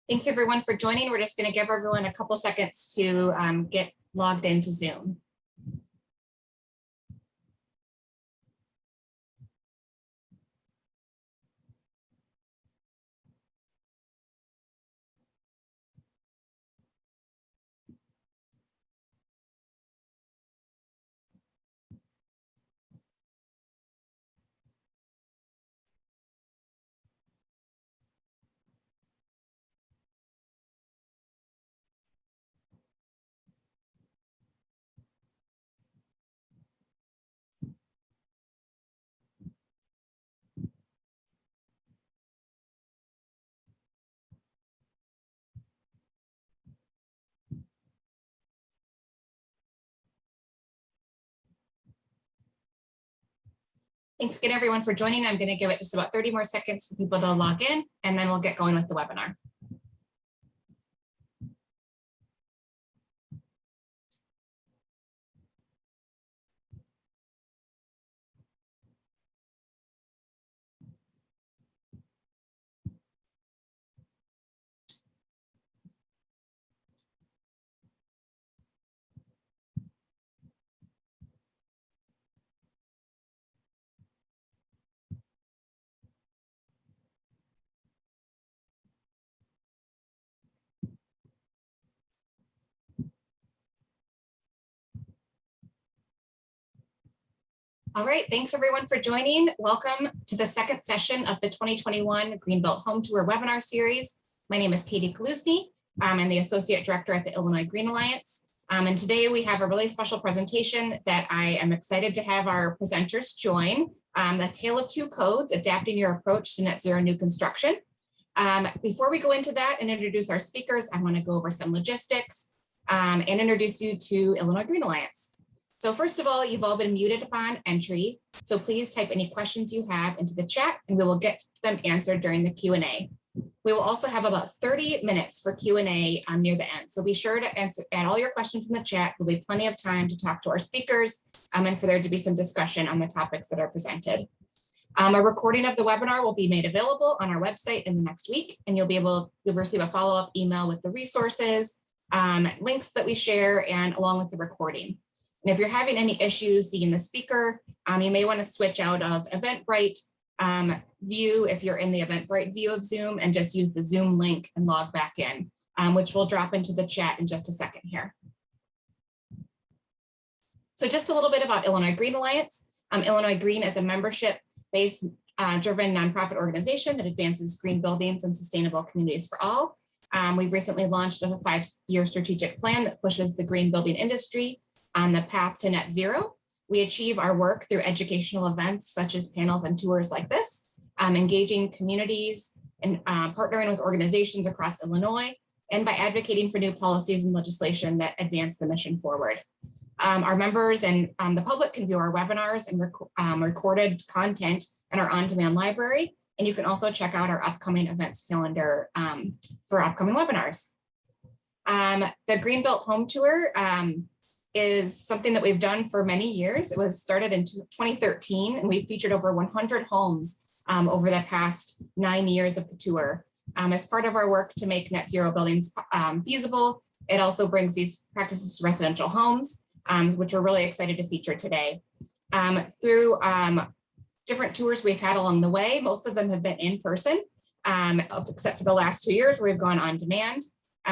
Thanks everyone for joining. We're just going to give everyone a couple seconds to get logged into Zoom. Thanks again, everyone, for joining. I'm going to give it just about 30 more seconds for people to log in, and then we'll get going with the webinar. All right, thanks everyone for joining. Welcome to the second session of the 2021 Greenbelt Home Tour webinar series. My name is Katie Kalusny. I'm the Associate Director at the Illinois Green Alliance. And today we have a really special presentation that I am excited to have our presenters join, the Tale of Two Codes, Adapting Your Approach to Net Zero New Construction. Before we go into that and introduce our speakers, I want to go over some logistics and introduce you to Illinois Green Alliance. So first of all, you've all been muted upon entry, so please type any questions you have into the chat and we will get them answered during the Q&A. We will also have about 30 minutes for Q&A near the end, so be sure to add all your questions in the chat. There'll be plenty of time to talk to our speakers and for there to be some discussion on the topics that are presented. A recording of the webinar will be made available on our website in the next week, and you'll receive a follow-up email with the resources, links that we share, and along with the recording. And if you're having any issues seeing the speaker, you may want to switch out of Eventbrite view if you're in the Eventbrite view of Zoom, and just use the Zoom link and log back in, which we'll drop into the chat in just a second here. So just a little bit about Illinois Green Alliance. Illinois Green is a membership-based driven nonprofit organization that advances green buildings and sustainable communities for all. We've recently launched a 5-year strategic plan that pushes the green building industry on the path to net zero. We achieve our work through educational events such as panels and tours like this, engaging communities and partnering with organizations across Illinois, and by advocating for new policies and legislation that advance the mission forward. Our members and the public can view our webinars and recorded content in our on-demand library, and you can also check out our upcoming events calendar for upcoming webinars. The Greenbelt Home Tour is something that we've done for many years. It was started in 2013, and we've featured over 100 homes over the past 9 years of the tour. As part of our work to make net zero buildings feasible, it also brings these practices to residential homes, which we're really excited to feature today. Through different tours we've had along the way, most of them have been in person, except for the last 2 years where we've gone on demand.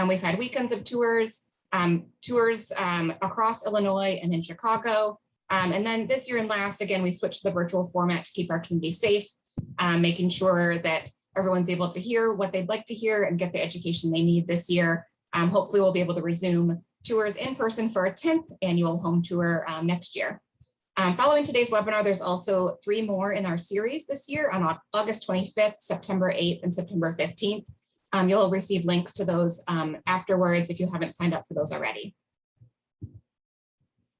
We've had weekends of tours, across Illinois and in Chicago. And then this year and last, again, we switched to the virtual format to keep our community safe, making sure that everyone's able to hear what they'd like to hear and get the education they need this year. Hopefully we'll be able to resume tours in person for a 10th annual home tour next year. Following today's webinar, there's also 3 more in our series this year on August 25th, September 8th, and September 15th. You'll receive links to those afterwards if you haven't signed up for those already.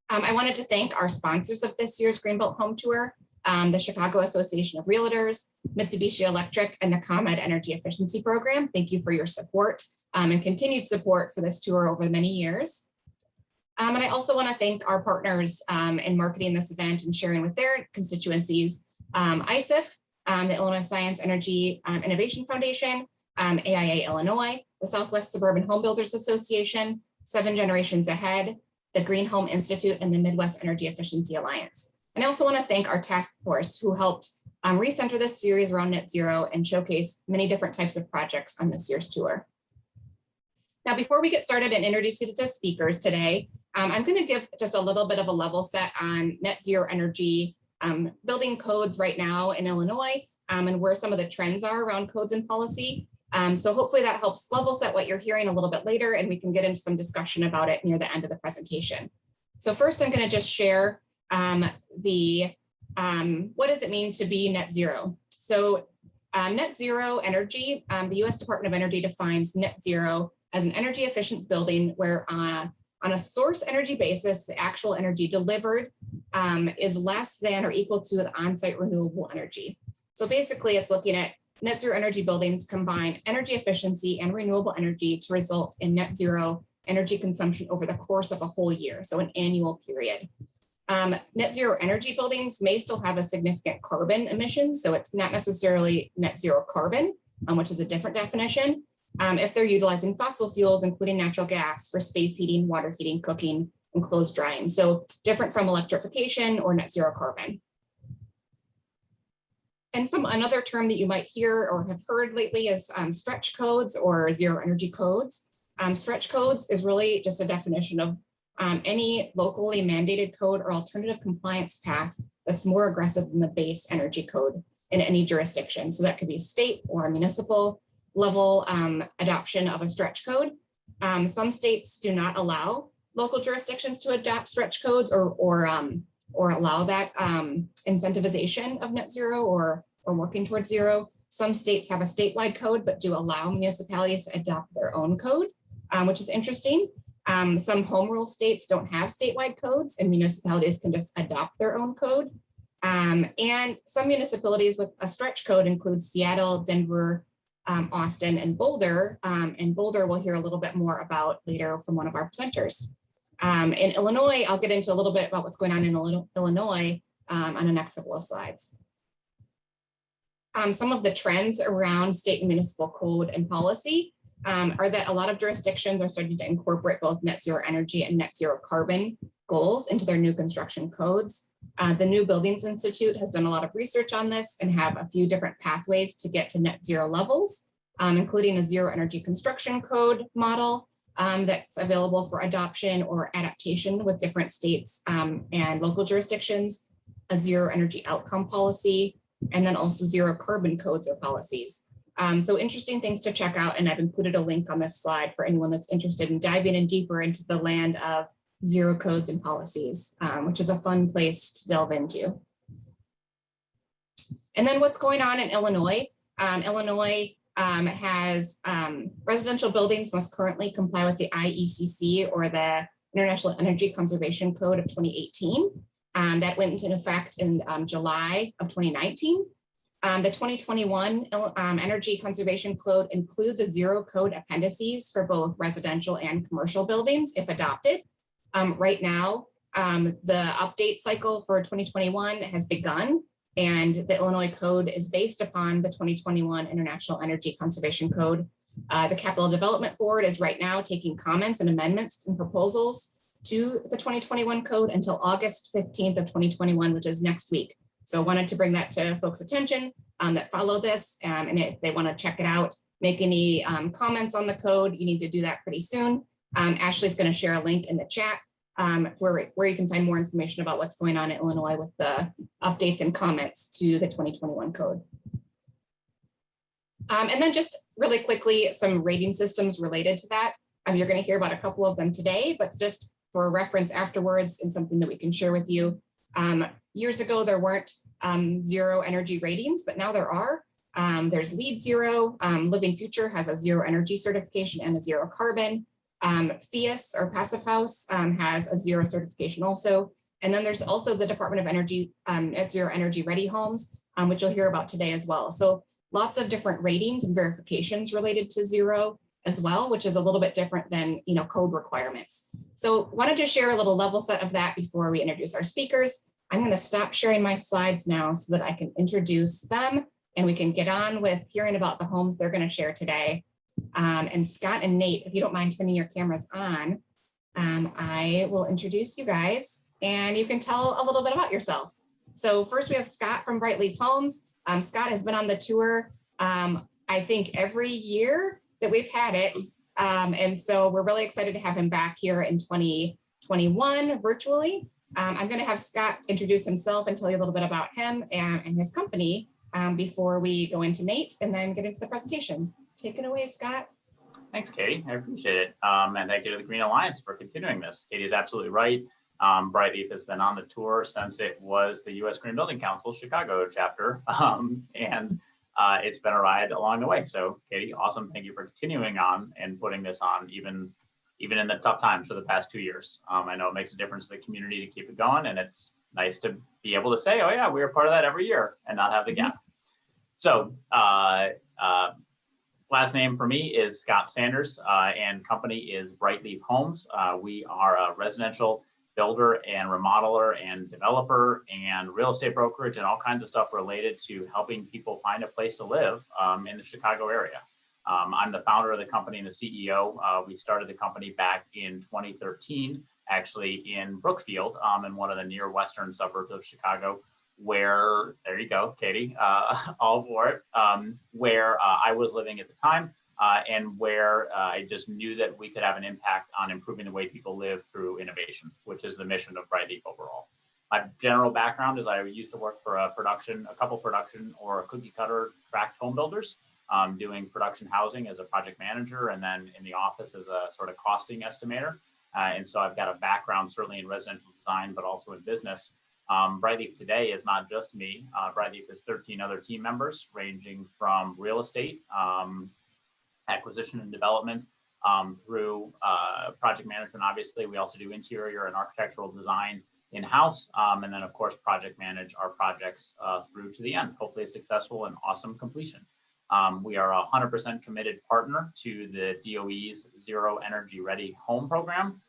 I wanted to thank our sponsors of this year's Greenbelt Home Tour, the Chicago Association of Realtors, Mitsubishi Electric, and the ComEd Energy Efficiency Program. Thank you for your support and continued support for this tour over many years. And I also want to thank our partners in marketing this event and sharing with their constituencies, ISIF, the Illinois Science Energy Innovation Foundation, AIA Illinois, the Southwest Suburban Home Builders Association, 7 Generations Ahead, the Green Home Institute, and the Midwest Energy Efficiency Alliance. And I also want to thank our task force who helped recenter this series around net zero and showcase many different types of projects on this year's tour. Now, before we get started and introduce you to speakers today, I'm going to give just a little bit of a level set on net zero energy building codes right now in Illinois and where some of the trends are around codes and policy. So hopefully that helps level set what you're hearing a little bit later, and we can get into some discussion about it near the end of the presentation. So first, I'm going to just share what does it mean to be net zero? So net zero energy, the U.S. Department of Energy defines net zero as an energy efficient building where on a source energy basis, the actual energy delivered is less than or equal to the on-site renewable energy. So basically it's looking at net zero energy buildings combine energy efficiency and renewable energy to result in net zero energy consumption over the course of a whole year, so an annual period. Net zero energy buildings may still have a significant carbon emission, so it's not necessarily net zero carbon, which is a different definition, if they're utilizing fossil fuels, including natural gas for space heating, water heating, cooking, and clothes drying. So different from electrification or net zero carbon. And another term that you might hear or have heard lately is stretch codes or zero energy codes. Stretch codes is really just a definition of any locally mandated code or alternative compliance path that's more aggressive than the base energy code in any jurisdiction. So that could be state or municipal level adoption of a stretch code. Some states do not allow local jurisdictions to adopt stretch codes or allow that incentivization of net zero or working towards zero. Some states have a statewide code, but do allow municipalities to adopt their own code, which is interesting. Some home rule states don't have statewide codes and municipalities can just adopt their own code. And some municipalities with a stretch code include Seattle, Denver, Austin, and Boulder. And Boulder we'll hear a little bit more about later from one of our presenters. In Illinois, I'll get into a little bit about what's going on in Illinois on the next couple of slides. Some of the trends around state and municipal code and policy are that a lot of jurisdictions are starting to incorporate both net zero energy and net zero carbon goals into their new construction codes. The New Buildings Institute has done a lot of research on this and have a few different pathways to get to net zero levels, including a zero energy construction code model that's available for adoption or adaptation with different states and local jurisdictions, a zero energy outcome policy, and then also zero carbon codes or policies. So interesting things to check out, and I've included a link on this slide for anyone that's interested in diving in deeper into the land of zero codes and policies, which is a fun place to delve into. And then what's going on in Illinois? Illinois has residential buildings must currently comply with the IECC or the International Energy Conservation Code of 2018. That went into effect in July of 2019. The 2021 Energy Conservation Code includes a zero code appendices for both residential and commercial buildings if adopted. Right now, the update cycle for 2021 has begun, and the Illinois Code is based upon the 2021 International Energy Conservation Code. The Capital Development Board is right now taking comments and amendments and proposals to the 2021 code until August 15th of 2021, which is next week. So I wanted to bring that to folks' attention that follow this, and if they want to check it out, make any comments on the code, you need to do that pretty soon. Ashley's going to share a link in the chat where you can find more information about what's going on in Illinois with the updates and comments to the 2021 code. And then just really quickly, some rating systems related to that. You're going to hear about a couple of them today, but just for reference afterwards and something that we can share with you. Years ago, there weren't zero energy ratings, but now there are. There's LEED Zero. Living Future has a zero energy certification and a zero carbon. FIAS or Passive House has a zero certification also. And then there's also the Department of Energy Zero Energy Ready homes, which you'll hear about today as well. So lots of different ratings and verifications related to zero as well, which is a little bit different than code requirements. So wanted to share a little level set of that before we introduce our speakers. I'm going to stop sharing my slides now so that I can introduce them. and we can get on with hearing about the homes they're going to share today. And Scott and Nate, if you don't mind turning your cameras on, I will introduce you guys and you can tell a little bit about yourself. So first we have Scott from Brightleaf Homes. Scott has been on the tour, I think every year that we've had it. And so we're really excited to have him back here in 2021 virtually. I'm going to have Scott introduce himself and tell you a little bit about him and his company before we go into Nate and then get into the presentations. Take it away, Scott. Thanks, Katie. I appreciate it. And thank you to the Green Alliance for continuing this. Katie is absolutely right. Brightleaf has been on the tour since it was the U.S. Green Building Council Chicago chapter, and it's been a ride along the way. So, Katie, awesome. Thank you for continuing on and putting this on even in the tough times for the past 2 years. I know it makes a difference to the community to keep it going, and it's nice to be able to say, oh yeah, we're part of that every year and not have the gap. So, last name for me is Scott Sanders, and company is Brightleaf Homes. We are a residential builder and remodeler and developer and real estate brokerage and all kinds of stuff related to helping people find a place to live in the Chicago area. I'm the founder of the company and the CEO. We started the company back in 2013, actually in Brookfield, in one of the near western suburbs of Chicago, where, there you go, Katie, all for it, where I was living at the time. And where I just knew that we could have an impact on improving the way people live through innovation, which is the mission of Brightleaf overall. My general background is I used to work for a couple production or a cookie cutter tract home builders, doing production housing as a project manager, and then in the office as a sort of costing estimator. And so I've got a background certainly in residential design, but also in business. Brightleaf today is not just me. Brightleaf is 13 other team members, ranging from real estate, acquisition and development, through project management. Obviously, we also do interior and architectural design in-house, and then of course project manage our projects through to the end, hopefully a successful and awesome completion. We are a 100% committed partner to the DOE's Zero Energy Ready home program,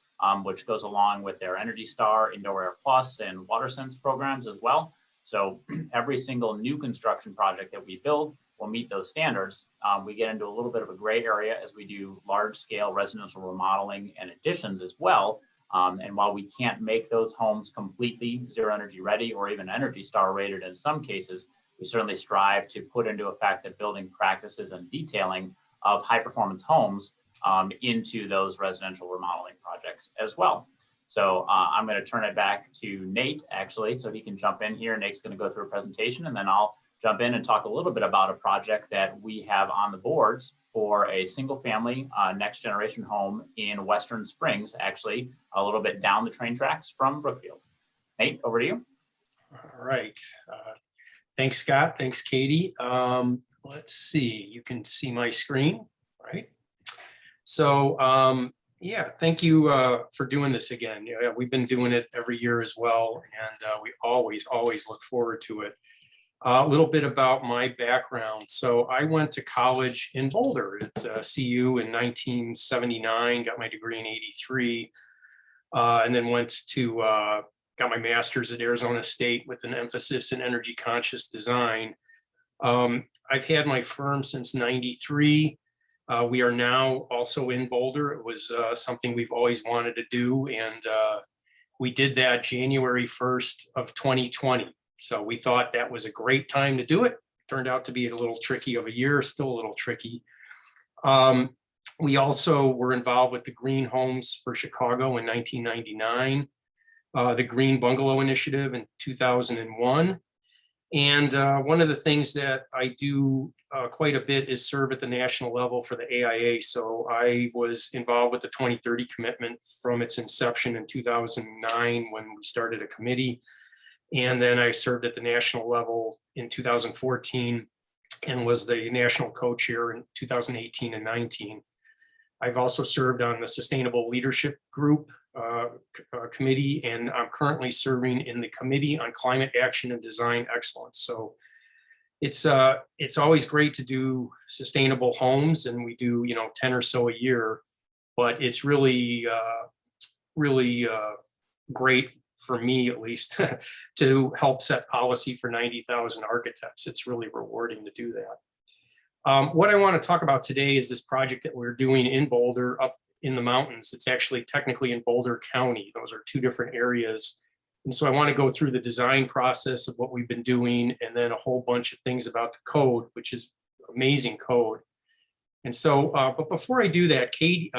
which goes along with their Energy Star, Indoor AirPLUS, and WaterSense programs as well. So every single new construction project that we build will meet those standards. We get into a little bit of a gray area as we do large scale residential remodeling and additions as well. And while we can't make those homes completely zero energy ready or even Energy Star rated in some cases, we certainly strive to put into effect the building practices and detailing of high performance homes into those residential remodeling projects as well. So I'm going to turn it back to Nate actually, so he can jump in here. Nate's going to go through a presentation, and then I'll jump in and talk a little bit about a project that we have on the boards for a single family next generation home in Western Springs, actually a little bit down the train tracks from Brookfield. Nate, over to you. All right. Thanks, Scott. Thanks, Katie. Let's see, you can see my screen, right? So yeah, thank you for doing this again. Yeah, we've been doing it every year as well, and we always look forward to it. A little bit about my background. So I went to college in Boulder at CU in 1979, got my degree in 83, and then went to, got my master's at Arizona State with an emphasis in energy conscious design. I've had my firm since 93. We are now also in Boulder. It was something we've always wanted to do, and we did that January 1st of 2020. So we thought that was a great time to do it. Turned out to be a little tricky of a year, still a little tricky. We also were involved with the Green Homes for Chicago in 1999, the Green Bungalow Initiative in 2001. And one of the things that I do quite a bit is serve at the national level for the AIA. So I was involved with the 2030 commitment from its inception in 2009 when we started a committee. And then I served at the national level in 2014 and was the national co-chair in 2018 and 19. I've also served on the Sustainable Leadership Group committee, and I'm currently serving in the Committee on Climate Action and Design Excellence. So it's always great to do sustainable homes, and we do 10 or so a year, but it's really great for me at least, to help set policy for 90,000 architects. It's really rewarding to do that. What I want to talk about today is this project that we're doing in Boulder, up in the mountains. It's actually technically in Boulder County. Those are two different areas. And so I want to go through the design process of what we've been doing, and then a whole bunch of things about the code, which is amazing code. And so, but before I do that, Kate,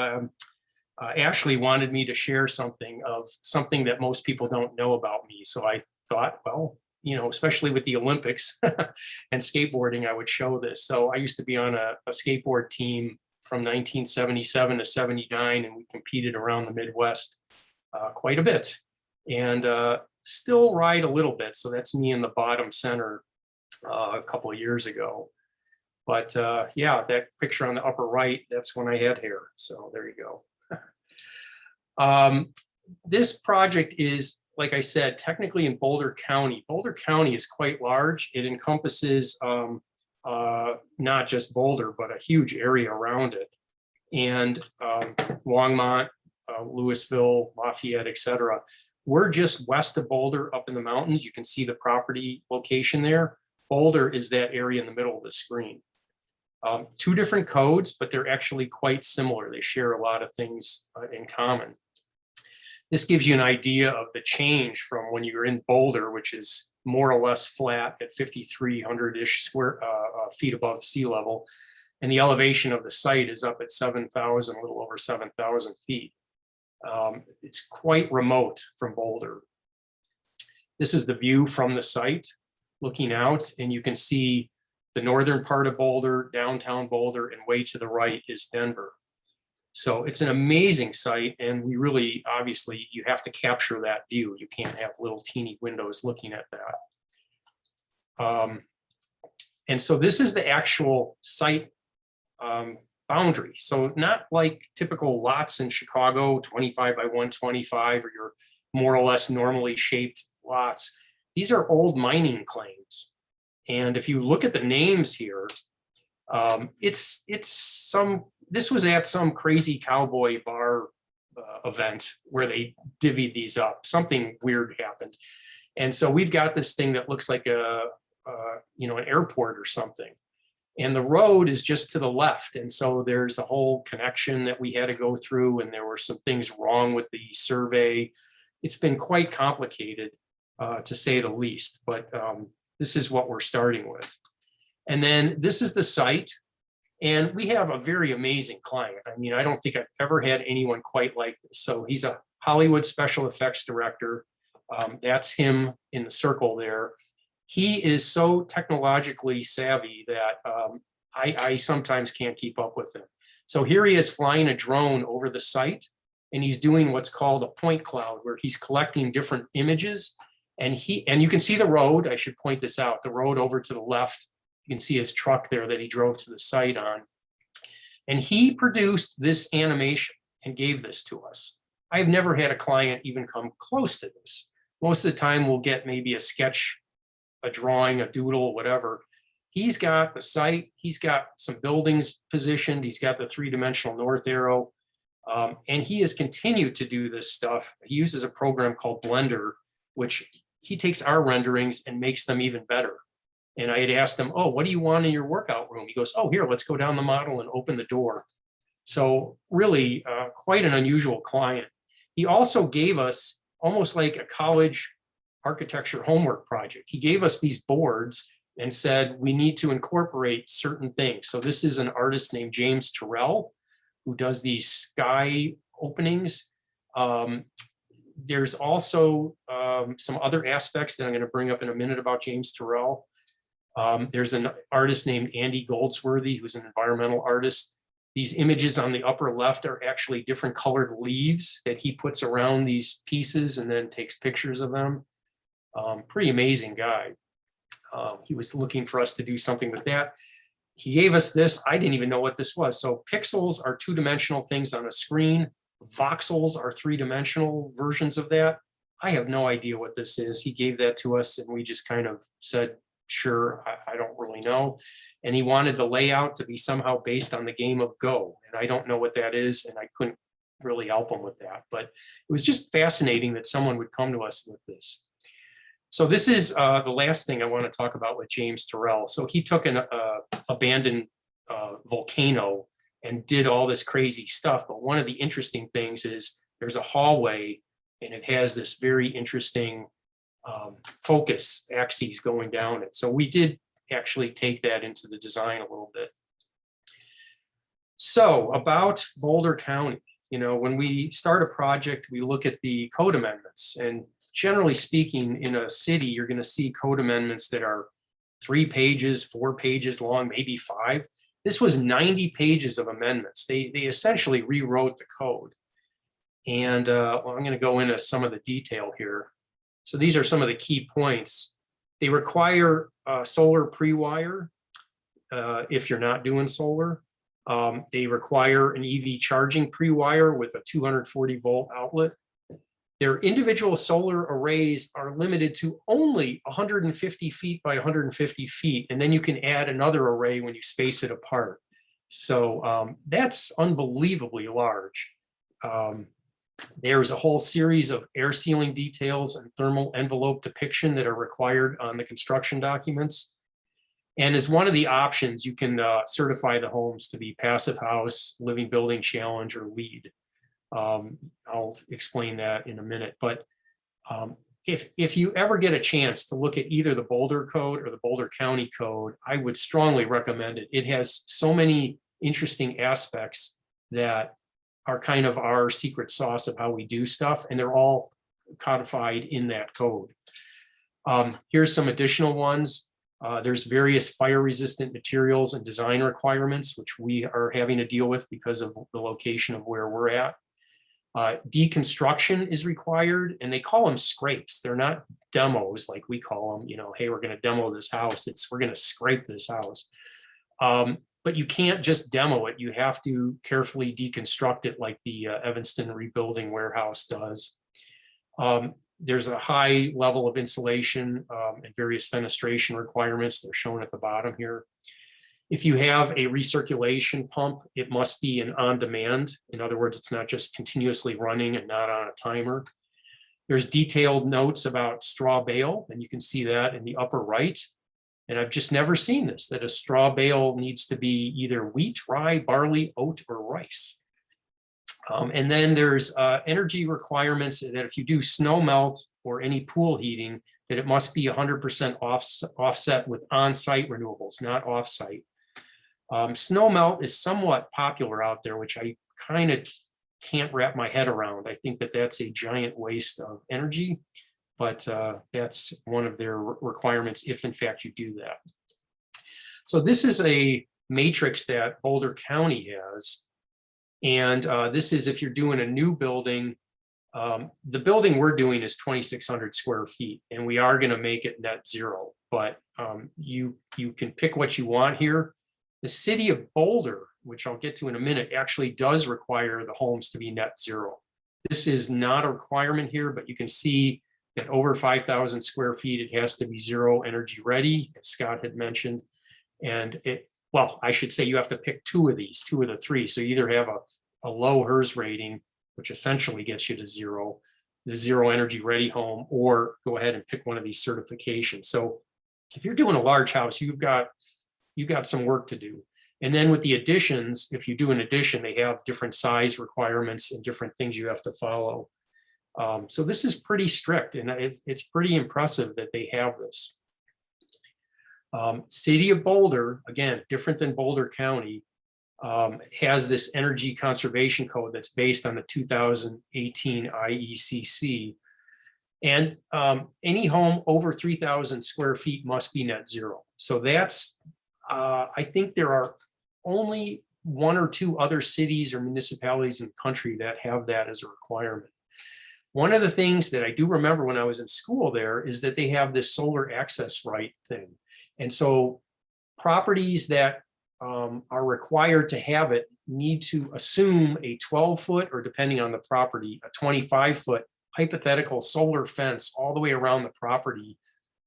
Ashley wanted me to share something that most people don't know about me. So I thought, well, you know, especially with the Olympics and skateboarding, I would show this. So I used to be on a skateboard team from 1977 to 79, and we competed around the Midwest quite a bit, and still ride a little bit. So that's me in the bottom center a couple of years ago. But yeah, that picture on the upper right, that's when I had hair. So there you go. This project is, like I said, technically in Boulder County. Boulder County is quite large. It encompasses not just Boulder, but a huge area around it. And Longmont, Louisville, Lafayette, etc. We're just west of Boulder, up in the mountains. You can see the property location there. Boulder is that area in the middle of the screen. Two different codes, but they're actually quite similar. They share a lot of things in common. This gives you an idea of the change from when you're in Boulder, which is more or less flat at 5,300-ish square feet above sea level. And the elevation of the site is up at 7,000, a little over 7,000 feet. It's quite remote from Boulder. This is the view from the site looking out, and you can see the northern part of Boulder, downtown Boulder, and way to the right is Denver. So it's an amazing site, and we really, obviously, you have to capture that view. You can't have little teeny windows looking at that. And so this is the actual site boundary. So not like typical lots in Chicago, 25 by 125, or your more or less normally shaped lots. These are old mining claims. And if you look at the names here, this was at some crazy cowboy bar event where they divvied these up. Something weird happened. And so we've got this thing that looks like an airport or something. And the road is just to the left. And so there's a whole connection that we had to go through, and there were some things wrong with the survey. It's been quite complicated, to say the least, but this is what we're starting with. And then this is the site. And we have a very amazing client. I mean, I don't think I've ever had anyone quite like this. So he's a Hollywood special effects director. That's him in the circle there. He is so technologically savvy that I sometimes can't keep up with him. So here he is flying a drone over the site, and he's doing what's called a point cloud, where he's collecting different images. And you can see the road. I should point this out, the road over to the left. You can see his truck there that he drove to the site on. And he produced this animation and gave this to us. I've never had a client even come close to this. Most of the time we'll get maybe a sketch, a drawing, a doodle, whatever. He's got the site, he's got some buildings positioned, he's got the three-dimensional north arrow, and he has continued to do this stuff. He uses a program called Blender, which he takes our renderings and makes them even better. And I had asked him, oh, what do you want in your workout room? He goes, oh, here, let's go down the model and open the door. So really quite an unusual client. He also gave us almost like a college architecture homework project. He gave us these boards and said, we need to incorporate certain things. So this is an artist named James Terrell, who does these sky openings. There's also some other aspects that I'm going to bring up in a minute about James Terrell. There's an artist named Andy Goldsworthy, who's an environmental artist. These images on the upper left are actually different colored leaves that he puts around these pieces and then takes pictures of them. Pretty amazing guy. He was looking for us to do something with that. He gave us this. I didn't even know what this was. So pixels are two-dimensional things on a screen. Voxels are three-dimensional versions of that. I have no idea what this is. He gave that to us and we just kind of said, sure, I don't really know. And he wanted the layout to be somehow based on the game of Go. And I don't know what that is. And I couldn't really help them with that. But it was just fascinating that someone would come to us with this. So this is the last thing I want to talk about with James Terrell. So he took an abandoned volcano and did all this crazy stuff. But one of the interesting things is there's a hallway and it has this very interesting focus axes going down it. So we did actually take that into the design a little bit. So about Boulder County, you know, when we start a project, we look at the code amendments, and generally speaking, in a city, you're going to see code amendments that are 3 pages, 4 pages long, maybe 5. This was 90 pages of amendments. They essentially rewrote the code. And well, I'm going to go into some of the detail here. So these are some of the key points. They require solar pre-wire if you're not doing solar. They require an EV charging pre-wire with a 240 volt outlet. Their individual solar arrays are limited to only 150 feet by 150 feet, and then you can add another array when you space it apart. So that's unbelievably large. There's a whole series of air sealing details and thermal envelope depiction that are required on the construction documents. And as one of the options, you can certify the homes to be Passive House, Living Building Challenge, or LEED. I'll explain that in a minute. But if you ever get a chance to look at either the Boulder Code or the Boulder County Code, I would strongly recommend it. It has so many interesting aspects that are kind of our secret sauce of how we do stuff, and they're all codified in that code. Here's some additional ones. There's various fire resistant materials and design requirements, which we are having to deal with because of the location of where we're at. Deconstruction is required, and they call them scrapes. They're not demos like we call them, you know, hey, we're going to demo this house. We're going to scrape this house. But you can't just demo it. You have to carefully deconstruct it like the Evanston Rebuilding Warehouse does. There's a high level of insulation and various fenestration requirements. They're shown at the bottom here. If you have a recirculation pump, it must be an on-demand. In other words, it's not just continuously running and not on a timer. There's detailed notes about straw bale, and you can see that in the upper right. And I've just never seen this, that a straw bale needs to be either wheat, rye, barley, oat, or rice. And then there's energy requirements that if you do snow melt or any pool heating, that it must be 100% offset with on-site renewables, not off-site. Snow melt is somewhat popular out there, which I kind of can't wrap my head around. I think that that's a giant waste of energy, but that's one of their requirements if in fact you do that. So this is a matrix that Boulder County has. And this is if you're doing a new building. The building we're doing is 2,600 square feet, and we are going to make it net zero, but you can pick what you want here. The city of Boulder, which I'll get to in a minute, actually does require the homes to be net zero. This is not a requirement here, but you can see that over 5,000 square feet, it has to be zero energy ready, as Scott had mentioned. And well, I should say you have to pick 2 of these, 2 of the 3. So you either have a low HERS rating, which essentially gets you to zero, the zero energy ready home, or go ahead and pick one of these certifications. So if you're doing a large house, you've got some work to do. And then with the additions, if you do an addition, they have different size requirements and different things you have to follow. So this is pretty strict, and it's pretty impressive that they have this. City of Boulder, again, different than Boulder County, has this energy conservation code that's based on the 2018 IECC. And any home over 3,000 square feet must be net zero. So that's, I think there are only 1 or 2 other cities or municipalities in the country that have that as a requirement. One of the things that I do remember when I was in school there is that they have this solar access right thing. And so properties that are required to have it need to assume a 12-foot, or depending on the property, a 25-foot hypothetical solar fence all the way around the property.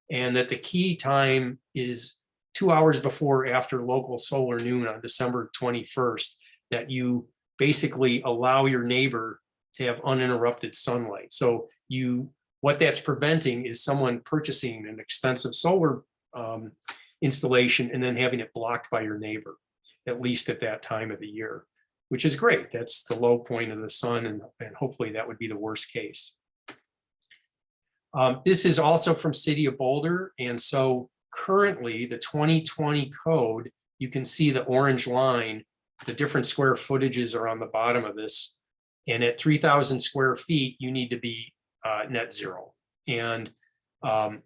And that the key time is 2 hours before or after local solar noon on December 21st, that you basically allow your neighbor to have uninterrupted sunlight. So what that's preventing is someone purchasing an expensive solar installation and then having it blocked by your neighbor, at least at that time of the year, which is great. That's the low point of the sun, and hopefully that would be the worst case. This is also from City of Boulder. And so currently the 2020 code, you can see the orange line, the different square footages are on the bottom of this. And at 3,000 square feet, you need to be net zero. And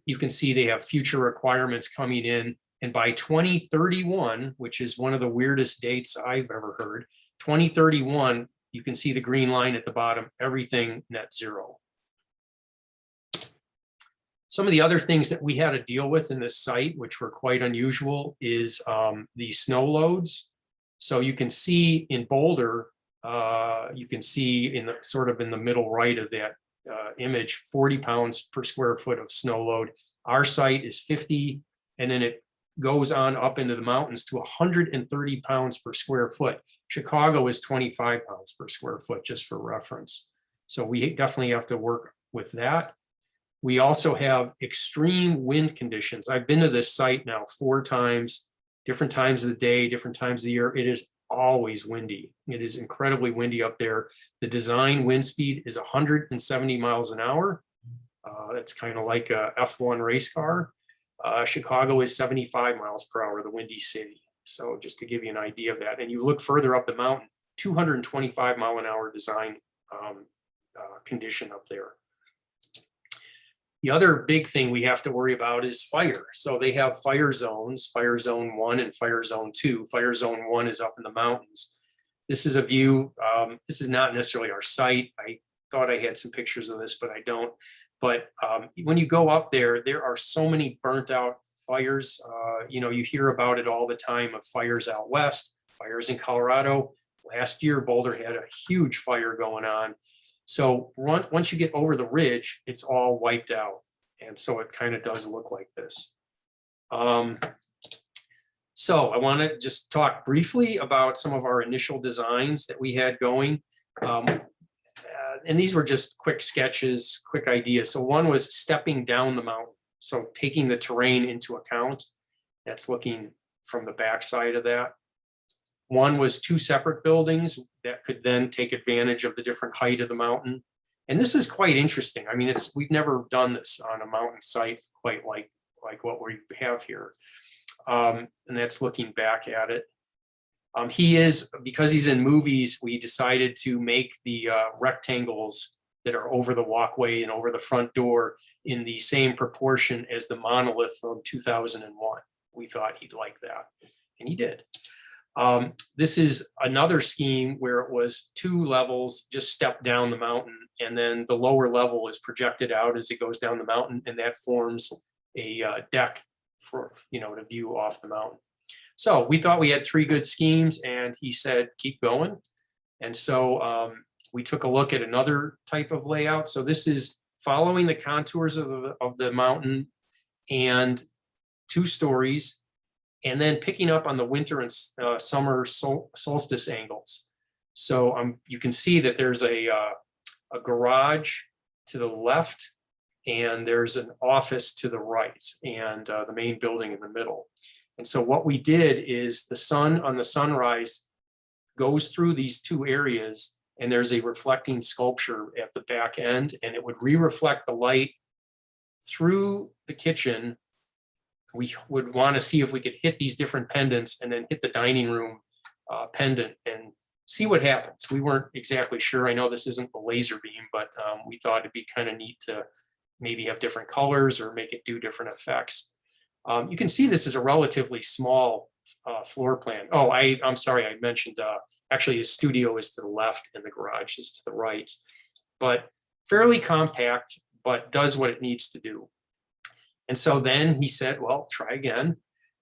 you can see they have future requirements coming in. And by 2031, which is one of the weirdest dates I've ever heard, 2031, you can see the green line at the bottom, everything net zero. Some of the other things that we had to deal with in this site, which were quite unusual, is the snow loads. So you can see in Boulder, you can see in the sort of in the middle right of that image, 40 pounds per square foot of snow load. Our site is 50, and then it goes on up into the mountains to 130 pounds per square foot. Chicago is 25 pounds per square foot, just for reference. So we definitely have to work with that. We also have extreme wind conditions. I've been to this site now 4 times, different times of the day, different times of the year. It is always windy. It is incredibly windy up there. The design wind speed is 170 miles an hour. That's kind of like a F1 race car. Chicago is 75 miles per hour, the windy city. So just to give you an idea of that. And you look further up the mountain, 225 mile an hour design condition up there. The other big thing we have to worry about is fire. So they have fire zones, fire zone 1 and fire zone 2. Fire zone 1 is up in the mountains. This is a view. This is not necessarily our site. I thought I had some pictures of this, but I don't. But when you go up there, there are so many burnt out fires. You know, you hear about it all the time of fires out west, fires in Colorado. Last year, Boulder had a huge fire going on. So once you get over the ridge, it's all wiped out. And so it kind of does look like this. So I want to just talk briefly about some of our initial designs that we had going. And these were just quick sketches, quick ideas. So one was stepping down the mountain. So taking the terrain into account. That's looking from the backside of that. One was 2 separate buildings that could then take advantage of the different height of the mountain. And this is quite interesting. I mean, we've never done this on a mountain site quite like what we have here. And that's looking back at it. Because he's in movies, we decided to make the rectangles that are over the walkway and over the front door in the same proportion as the monolith from 2001. We thought he'd like that, and he did. This is another scheme where it was 2 levels, just step down the mountain, and then the lower level is projected out as it goes down the mountain, and that forms a deck for, to view off the mountain. So we thought we had 3 good schemes, and he said, keep going. And so we took a look at another type of layout. So this is following the contours of the mountain and 2 stories, and then picking up on the winter and summer solstice angles. So you can see that there's a garage to the left, and there's an office to the right, and the main building in the middle. And so what we did is the sun on the sunrise goes through these 2 areas, and there's a reflecting sculpture at the back end, and it would re-reflect the light through the kitchen. We would want to see if we could hit these different pendants and then hit the dining room pendant and see what happens. We weren't exactly sure. I know this isn't a laser beam, but we thought it'd be kind of neat to maybe have different colors or make it do different effects. You can see this is a relatively small floor plan. Oh, I'm sorry, I mentioned actually his studio is to the left and the garage is to the right, but fairly compact, but does what it needs to do. And so then he said, well, try again.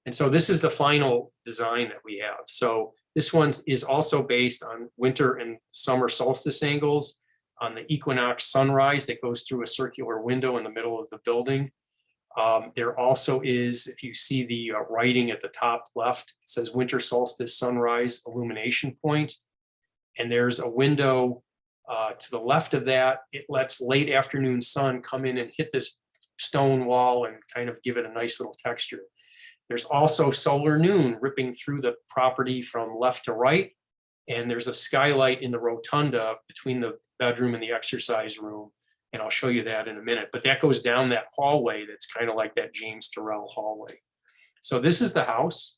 And so this is the final design that we have. So this one is also based on winter and summer solstice angles on the equinox sunrise that goes through a circular window in the middle of the building. There also is, if you see the writing at the top left, it says winter solstice sunrise illumination point. And there's a window to the left of that. It lets late afternoon sun come in and hit this stone wall and kind of give it a nice little texture. There's also solar noon ripping through the property from left to right. And there's a skylight in the rotunda between the bedroom and the exercise room. And I'll show you that in a minute, but that goes down that hallway that's kind of like that James Terrell hallway. So this is the house.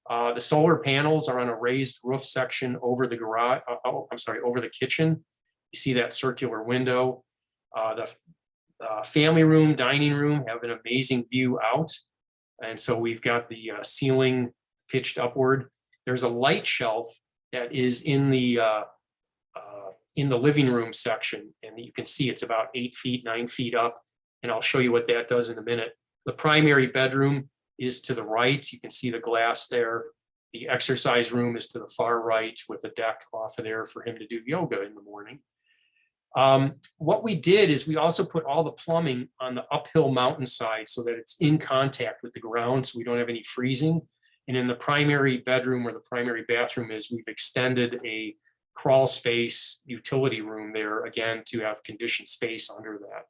The solar panels are on a raised roof section over the garage, over the kitchen. You see that circular window. The family room, dining room have an amazing view out. And so we've got the ceiling pitched upward. There's a light shelf that is in the living room section. And you can see it's about 8 feet, 9 feet up. And I'll show you what that does in a minute. The primary bedroom is to the right. You can see the glass there. The exercise room is to the far right with a deck off of there for him to do yoga in the morning. What we did is we also put all the plumbing on the uphill mountainside so that it's in contact with the ground, so we don't have any freezing. And in the primary bedroom where the primary bathroom is, we've extended a crawl space utility room there, again, to have conditioned space under that.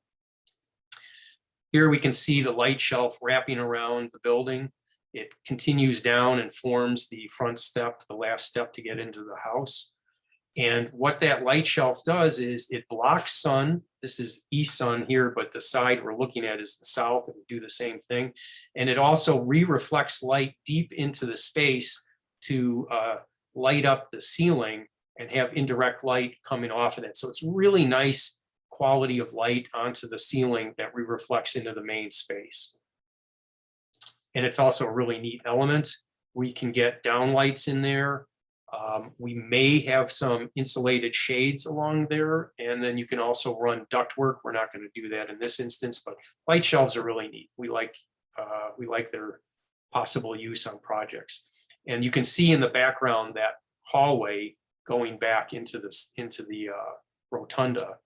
Here we can see the light shelf wrapping around the building. It continues down and forms the front step, the last step to get into the house. And what that light shelf does is it blocks sun. This is east sun here, but the side we're looking at is the south. It would do the same thing. And it also reflects light deep into the space to light up the ceiling and have indirect light coming off of it. So it's really nice quality of light onto the ceiling that reflects into the main space. And it's also a really neat element. We can get downlights in there. We may have some insulated shades along there, and then you can also run ductwork. We're not going to do that in this instance, but light shelves are really neat. We like their possible use on projects. And you can see in the background that hallway going back into the rotunda.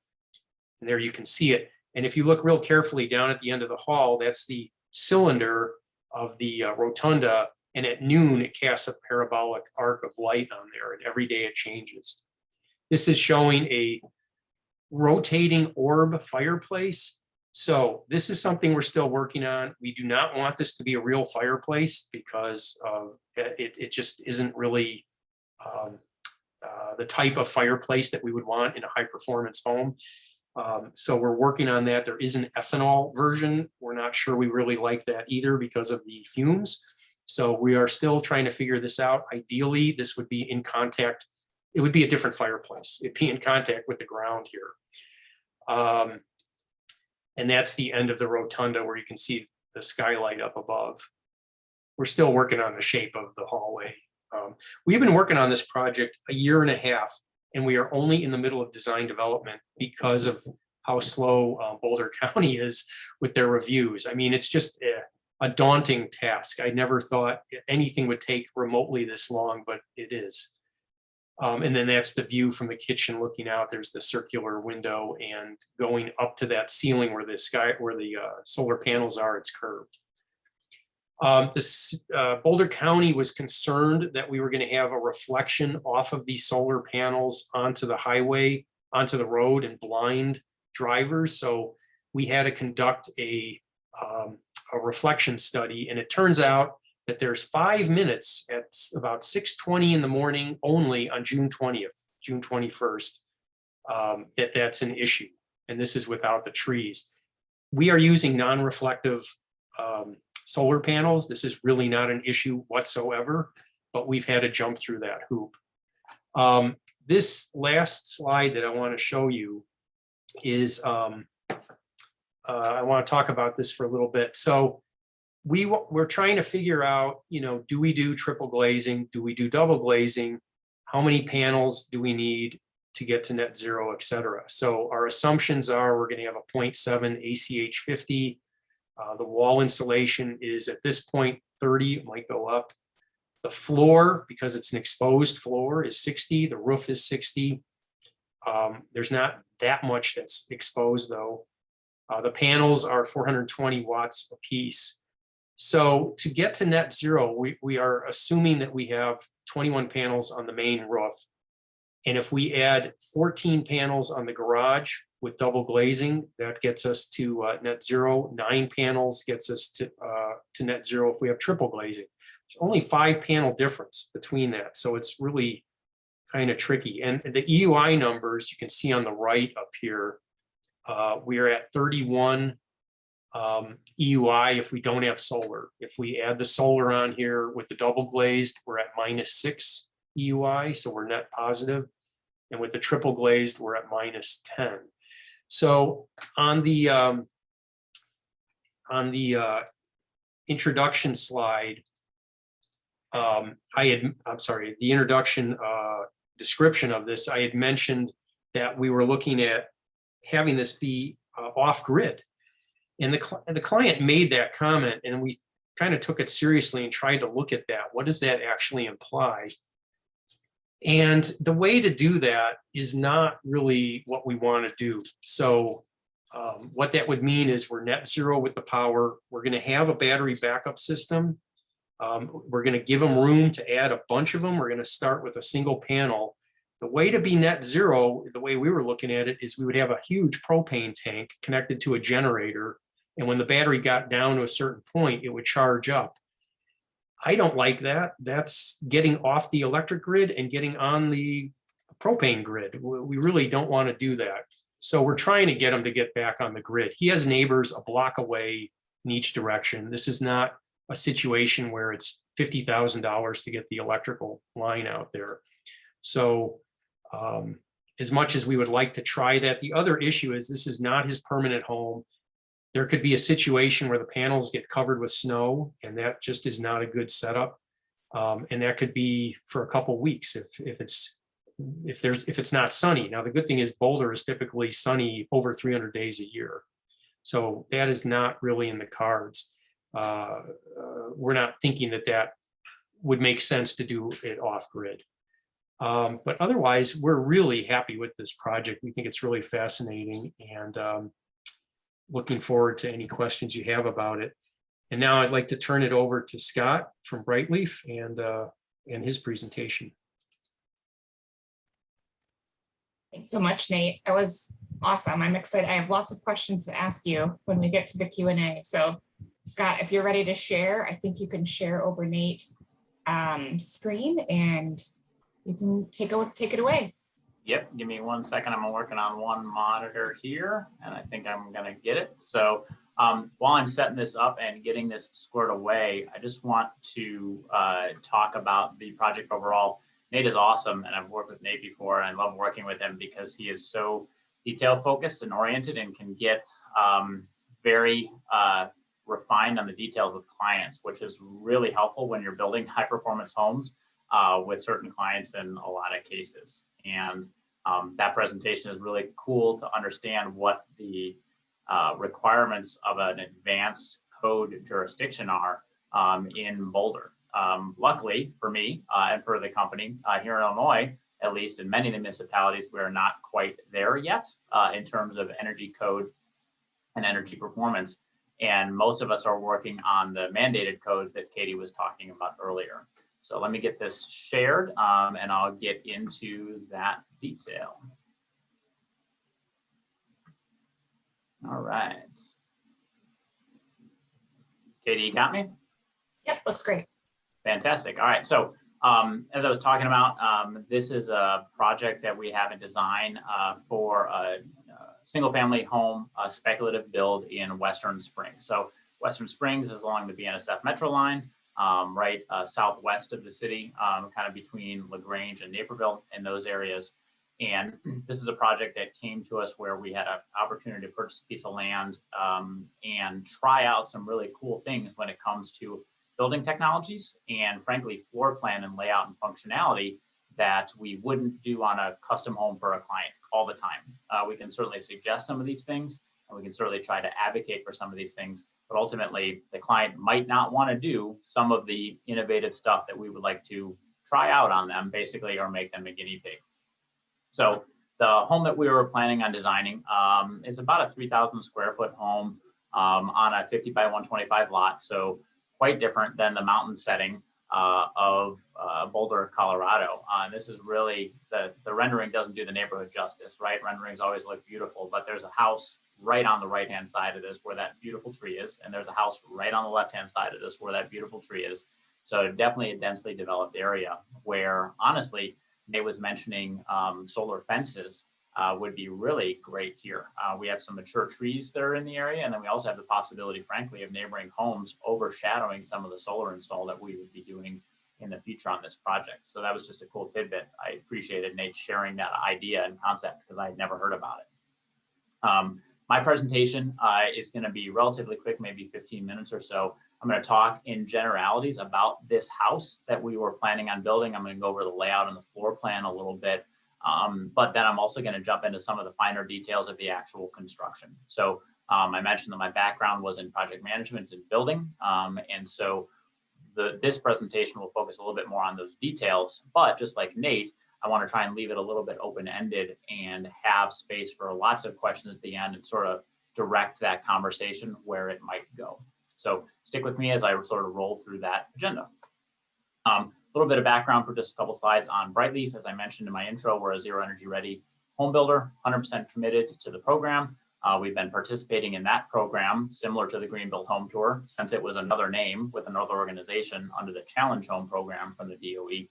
And there you can see it. And if you look real carefully down at the end of the hall, that's the cylinder of the rotunda. And at noon, it casts a parabolic arc of light on there, and every day it changes. This is showing a rotating orb fireplace. So this is something we're still working on. We do not want this to be a real fireplace because it just isn't really the type of fireplace that we would want in a high performance home. So we're working on that. There is an ethanol version. We're not sure we really like that either because of the fumes. So we are still trying to figure this out. Ideally, this would be in contact. It would be a different fireplace. It'd be in contact with the ground here. And that's the end of the rotunda where you can see the skylight up above. We're still working on the shape of the hallway. We've been working on this project a year and a half, and we are only in the middle of design development because of how slow Boulder County is with their reviews. I mean, it's just a daunting task. I never thought anything would take remotely this long, but it is. And then that's the view from the kitchen looking out. There's the circular window, and going up to that ceiling where the solar panels are, it's curved. Boulder County was concerned that we were going to have a reflection off of these solar panels onto the highway, onto the road, and blind drivers. So we had to conduct a reflection study, and it turns out that there's 5 minutes at about 6:20 in the morning only on June 20th, June 21st, that's an issue. And this is without the trees. We are using non-reflective solar panels. This is really not an issue whatsoever, but we've had to jump through that hoop. This last slide that I want to show you is, I want to talk about this for a little bit. So we're trying to figure out, do we do triple glazing? Do we do double glazing? How many panels do we need to get to net zero, et cetera? So our assumptions are we're going to have a 0.7 ACH 50. The wall insulation is at this point 30, it might go up. The floor, because it's an exposed floor, is 60. The roof is 60. There's not that much that's exposed though. The panels are 420 watts a piece. So to get to net zero, we are assuming that we have 21 panels on the main roof. And if we add 14 panels on the garage with double glazing, that gets us to net zero. 9 panels gets us to net zero if we have triple glazing. There's only 5 panel difference between that. So it's really kind of tricky. And the EUI numbers you can see on the right up here, we are at 31 EUI if we don't have solar. If we add the solar on here with the double glazed, we're at -6 EUI, so we're net positive. And with the triple glazed, we're at -10. So on the introduction slide, the introduction description of this, I had mentioned that we were looking at having this be off grid. And the client made that comment, and we kind of took it seriously and tried to look at that. What does that actually imply? And the way to do that is not really what we want to do. So what that would mean is we're net zero with the power. We're going to have a battery backup system. We're going to give them room to add a bunch of them. We're going to start with a single panel. The way to be net zero, the way we were looking at it, is we would have a huge propane tank connected to a generator. And when the battery got down to a certain point, it would charge up. I don't like that. That's getting off the electric grid and getting on the propane grid. We really don't want to do that. So we're trying to get him to get back on the grid. He has neighbors a block away in each direction. This is not a situation where it's $50,000 to get the electrical line out there. So as much as we would like to try that, the other issue is this is not his permanent home. There could be a situation where the panels get covered with snow, and that just is not a good setup. And that could be for a couple of weeks if it's not sunny. Now, the good thing is Boulder is typically sunny over 300 days a year. So that is not really in the cards. We're not thinking that would make sense to do it off grid. But otherwise, we're really happy with this project. We think it's really fascinating, and looking forward to any questions you have about it. And now I'd like to turn it over to Scott from Brightleaf and his presentation. Thanks so much, Nate. That was awesome. I'm excited. I have lots of questions to ask you when we get to the Q&A. So Scott, if you're ready to share, I think you can share over Nate's screen and you can take it away. Yep, give me 1 second. I'm working on one monitor here, and I think I'm gonna get it. So while I'm setting this up and getting this squared away, I just want to talk about the project overall. Nate is awesome, and I've worked with Nate before, and I love working with him because he is so detail focused and oriented and can get very refined on the details with clients, which is really helpful when you're building high performance homes with certain clients in a lot of cases. And that presentation is really cool to understand what the requirements of an advanced code jurisdiction are in Boulder. Luckily for me and for the company here in Illinois, at least in many of the municipalities, we're not quite there yet in terms of energy code and energy performance. And most of us are working on the mandated codes that Katie was talking about earlier. So let me get this shared and I'll get into that detail. All right. Katie, you got me? Yep, looks great. Fantastic. All right. So as I was talking about, this is a project that we have in design for a single family home speculative build in Western Springs. So Western Springs is along the BNSF Metro line, right southwest of the city, kind of between LaGrange and Naperville in those areas. And this is a project that came to us where we had an opportunity to purchase a piece of land and try out some really cool things when it comes to building technologies and frankly, floor plan and layout and functionality that we wouldn't do on a custom home for a client all the time. We can certainly suggest some of these things and we can certainly try to advocate for some of these things, but ultimately the client might not want to do some of the innovative stuff that we would like to try out on them basically, or make them a guinea pig. So the home that we were planning on designing is about a 3,000 square foot home on a 50 by 125 lot. So quite different than the mountain setting of Boulder, Colorado. And this is really, the rendering doesn't do the neighborhood justice, right? Renderings always look beautiful, but there's a house right on the right-hand side of this where that beautiful tree is. And there's a house right on the left-hand side of this where that beautiful tree is. So definitely a densely developed area where, honestly, Nate was mentioning solar fences would be really great here. We have some mature trees that are in the area, and then we also have the possibility, frankly, of neighboring homes overshadowing some of the solar install that we would be doing in the future on this project. So that was just a cool tidbit. I appreciated Nate sharing that idea and concept because I had never heard about it. My presentation is going to be relatively quick, maybe 15 minutes or so. I'm going to talk in generalities about this house that we were planning on building. I'm going to go over the layout and the floor plan a little bit. But then I'm also going to jump into some of the finer details of the actual construction. So I mentioned that my background was in project management and building. And so this presentation will focus a little bit more on those details. But just like Nate, I want to try and leave it a little bit open-ended and have space for lots of questions at the end and sort of direct that conversation where it might go. So stick with me as I sort of roll through that agenda. A little bit of background for just a couple slides on Brightleaf. As I mentioned in my intro, we're a Zero Energy Ready home builder, 100% committed to the program. We've been participating in that program, similar to the Green Built Home Tour, since it was another name with another organization under the Challenge Home program from the DOE.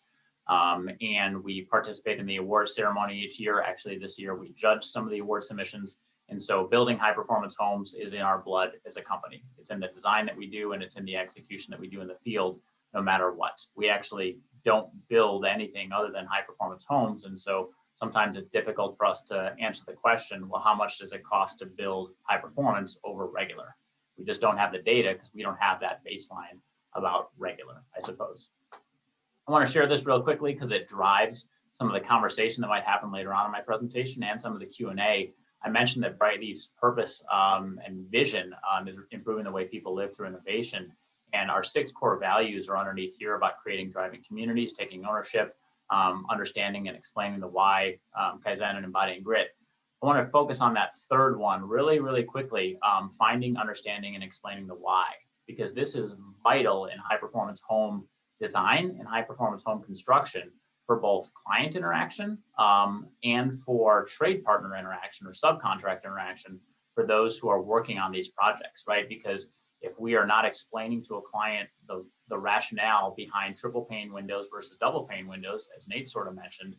And we participate in the award ceremony each year. Actually, this year we judged some of the award submissions. And so building high performance homes is in our blood as a company. It's in the design that we do, and it's in the execution that we do in the field, no matter what. We actually don't build anything other than high performance homes. And so sometimes it's difficult for us to answer the question, well, how much does it cost to build high performance over regular? We just don't have the data because we don't have that baseline about regular, I suppose. I want to share this real quickly because it drives some of the conversation that might happen later on in my presentation and some of the Q&A. I mentioned that Brightleaf's purpose and vision is improving the way people live through innovation. And our 6 core values are underneath here about creating driving communities, taking ownership, understanding and explaining the why, Kaizen, and embodying grit. I want to focus on that third one really, really quickly, finding, understanding, and explaining the why, because this is vital in high performance home design and high performance home construction for both client interaction and for trade partner interaction or subcontract interaction for those who are working on these projects, right? Because if we are not explaining to a client the rationale behind triple pane windows versus double pane windows, as Nate sort of mentioned,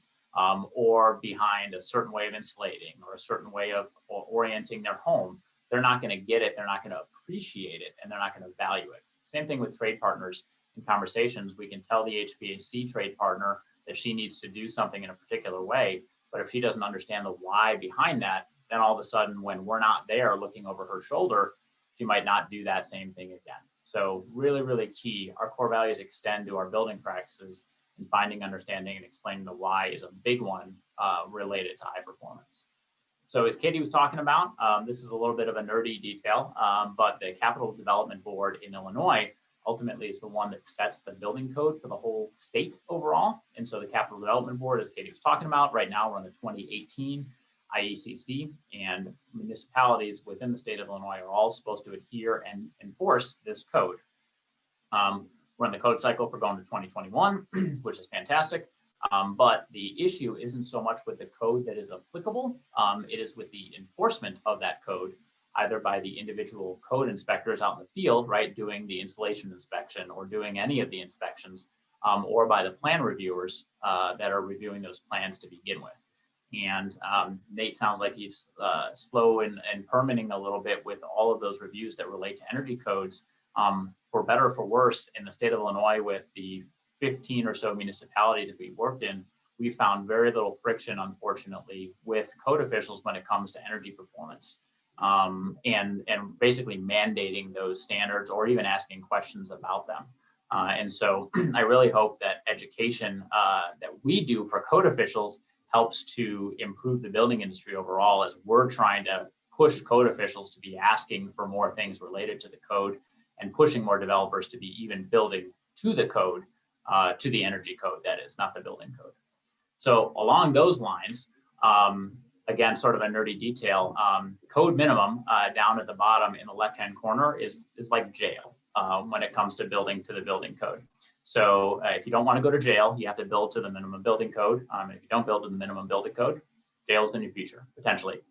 or behind a certain way of insulating or a certain way of orienting their home, they're not going to get it, they're not going to appreciate it, and they're not going to value it. Same thing with trade partners. In conversations, we can tell the HVAC trade partner that she needs to do something in a particular way, but if she doesn't understand the why behind that, then all of a sudden when we're not there looking over her shoulder, she might not do that same thing again. So really, really key. Our core values extend to our building practices, and finding, understanding, and explaining the why is a big one related to high performance. So as Katie was talking about, this is a little bit of a nerdy detail, but the Capital Development Board in Illinois ultimately is the one that sets the building code for the whole state overall. And so the Capital Development Board, as Katie was talking about, right now we're on the 2018 IECC, and municipalities within the state of Illinois are all supposed to adhere and enforce this code. We're in the code cycle for going to 2021, which is fantastic. But the issue isn't so much with the code that is applicable, it is with the enforcement of that code, either by the individual code inspectors out in the field, right, doing the installation inspection or doing any of the inspections, or by the plan reviewers that are reviewing those plans to begin with. And Nate sounds like he's slow in permitting a little bit with all of those reviews that relate to energy codes. For better or for worse, in the state of Illinois, with the 15 or so municipalities that we worked in, we found very little friction, unfortunately, with code officials when it comes to energy performance. And basically mandating those standards or even asking questions about them. And so I really hope that education that we do for code officials helps to improve the building industry overall, as we're trying to push code officials to be asking for more things related to the code and pushing more developers to be even building to the code, to the energy code, that is, not the building code. So along those lines, again, sort of a nerdy detail, code minimum down at the bottom in the left-hand corner is like jail when it comes to building to the building code. So if you don't want to go to jail, you have to build to the minimum building code. If you don't build to the minimum building code, jail's in your future, potentially.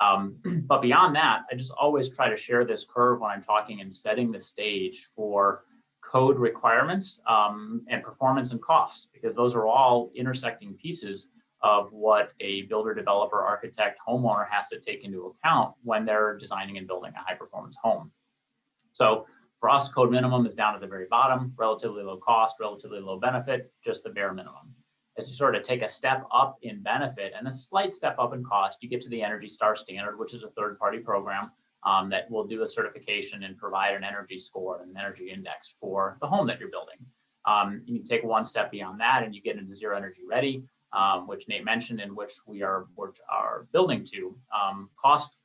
But beyond that, I just always try to share this curve when I'm talking and setting the stage for code requirements and performance and cost, because those are all intersecting pieces of what a builder, developer, architect, homeowner has to take into account when they're designing and building a high performance home. So for us, code minimum is down at the very bottom, relatively low cost, relatively low benefit, just the bare minimum. As you sort of take a step up in benefit and a slight step up in cost, you get to the Energy Star standard, which is a third-party program that will do a certification and provide an energy score and an energy index for the home that you're building. You can take one step beyond that and you get into Zero Energy Ready, which Nate mentioned, in which we are building to. Cost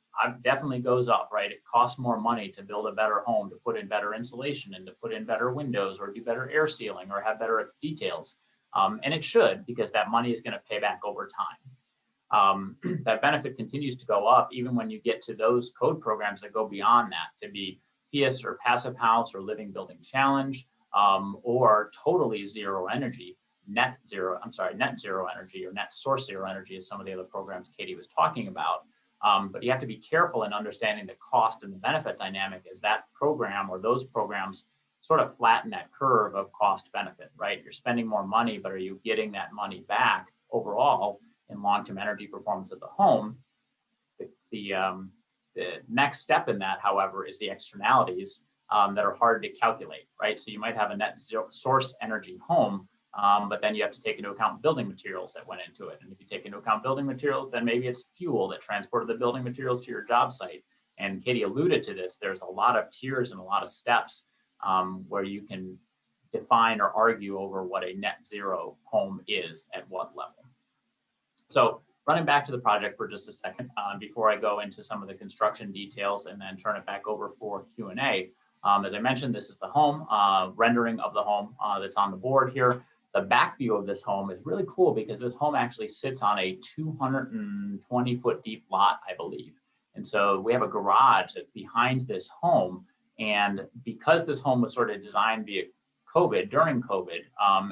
definitely goes up, right? It costs more money to build a better home, to put in better insulation and to put in better windows or do better air sealing or have better details. And it should, because that money is going to pay back over time. That benefit continues to go up even when you get to those code programs that go beyond that, to be PIAS or Passive House or Living Building Challenge, or totally zero energy, net zero energy, or net source zero energy is some of the other programs Katie was talking about. But you have to be careful in understanding the cost and the benefit dynamic as that program or those programs sort of flatten that curve of cost benefit, right? You're spending more money, but are you getting that money back overall in long-term energy performance of the home? The next step in that, however, is the externalities that are hard to calculate, right? So you might have a net zero source energy home, but then you have to take into account building materials that went into it. And if you take into account building materials, then maybe it's fuel that transported the building materials to your job site. And Katie alluded to this, there's a lot of tiers and a lot of steps where you can define or argue over what a net zero home is at what level. So running back to the project for just a second, before I go into some of the construction details and then turn it back over for Q&A. As I mentioned, this is the home, rendering of the home that's on the board here. The back view of this home is really cool because this home actually sits on a 220-foot deep lot, I believe. And so we have a garage that's behind this home. And because this home was sort of designed via COVID, during COVID,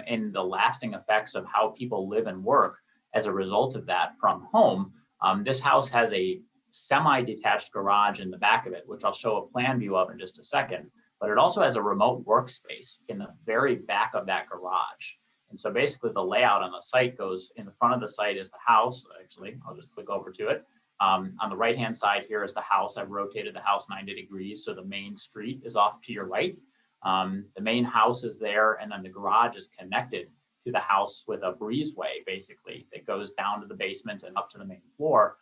and the lasting effects of how people live and work as a result of that from home, this house has a semi-detached garage in the back of it, which I'll show a plan view of in just a second. But it also has a remote workspace in the very back of that garage. And so basically the layout on the site goes, in the front of the site is the house. Actually, I'll just click over to it. On the right-hand side here is the house. I've rotated the house 90 degrees, so the main street is off to your right. The main house is there, and then the garage is connected to the house with a breezeway, basically, that goes down to the basement and up to the main floor,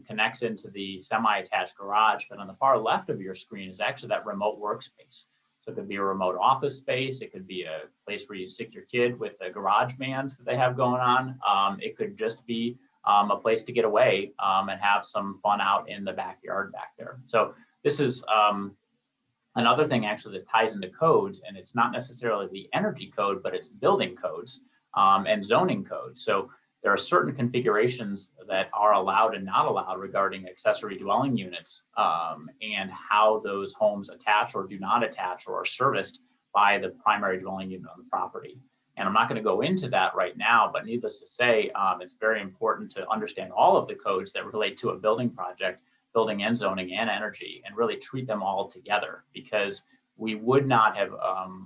connects into the semi-attached garage. But on the far left of your screen is actually that remote workspace. So it could be a remote office space. It could be a place where you stick your kid with a garage band that they have going on. It could just be a place to get away and have some fun out in the backyard back there. So this is another thing actually that ties into codes, and it's not necessarily the energy code, but it's building codes and zoning codes. So there are certain configurations that are allowed and not allowed regarding accessory dwelling units and how those homes attach or do not attach or are serviced by the primary dwelling unit on the property. And I'm not going to go into that right now, but needless to say, it's very important to understand all of the codes that relate to a building project, building and zoning and energy, and really treat them all together, because we would not have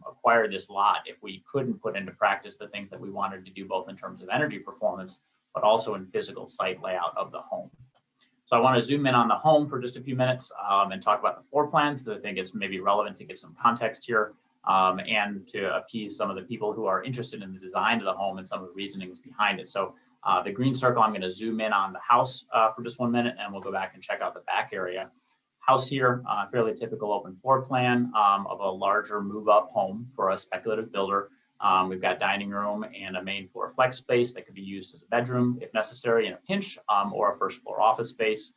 acquired this lot if we couldn't put into practice the things that we wanted to do, both in terms of energy performance, but also in physical site layout of the home. So I want to zoom in on the home for just a few minutes and talk about the floor plans, because I think it's maybe relevant to give some context here and to appease some of the people who are interested in the design of the home and some of the reasonings behind it. So the green circle, I'm going to zoom in on the house for just 1 minute, and we'll go back and check out the back area. House here, fairly typical open floor plan of a larger move-up home for a speculative builder. We've got dining room and a main floor flex space that could be used as a bedroom if necessary in a pinch, or a first floor office space.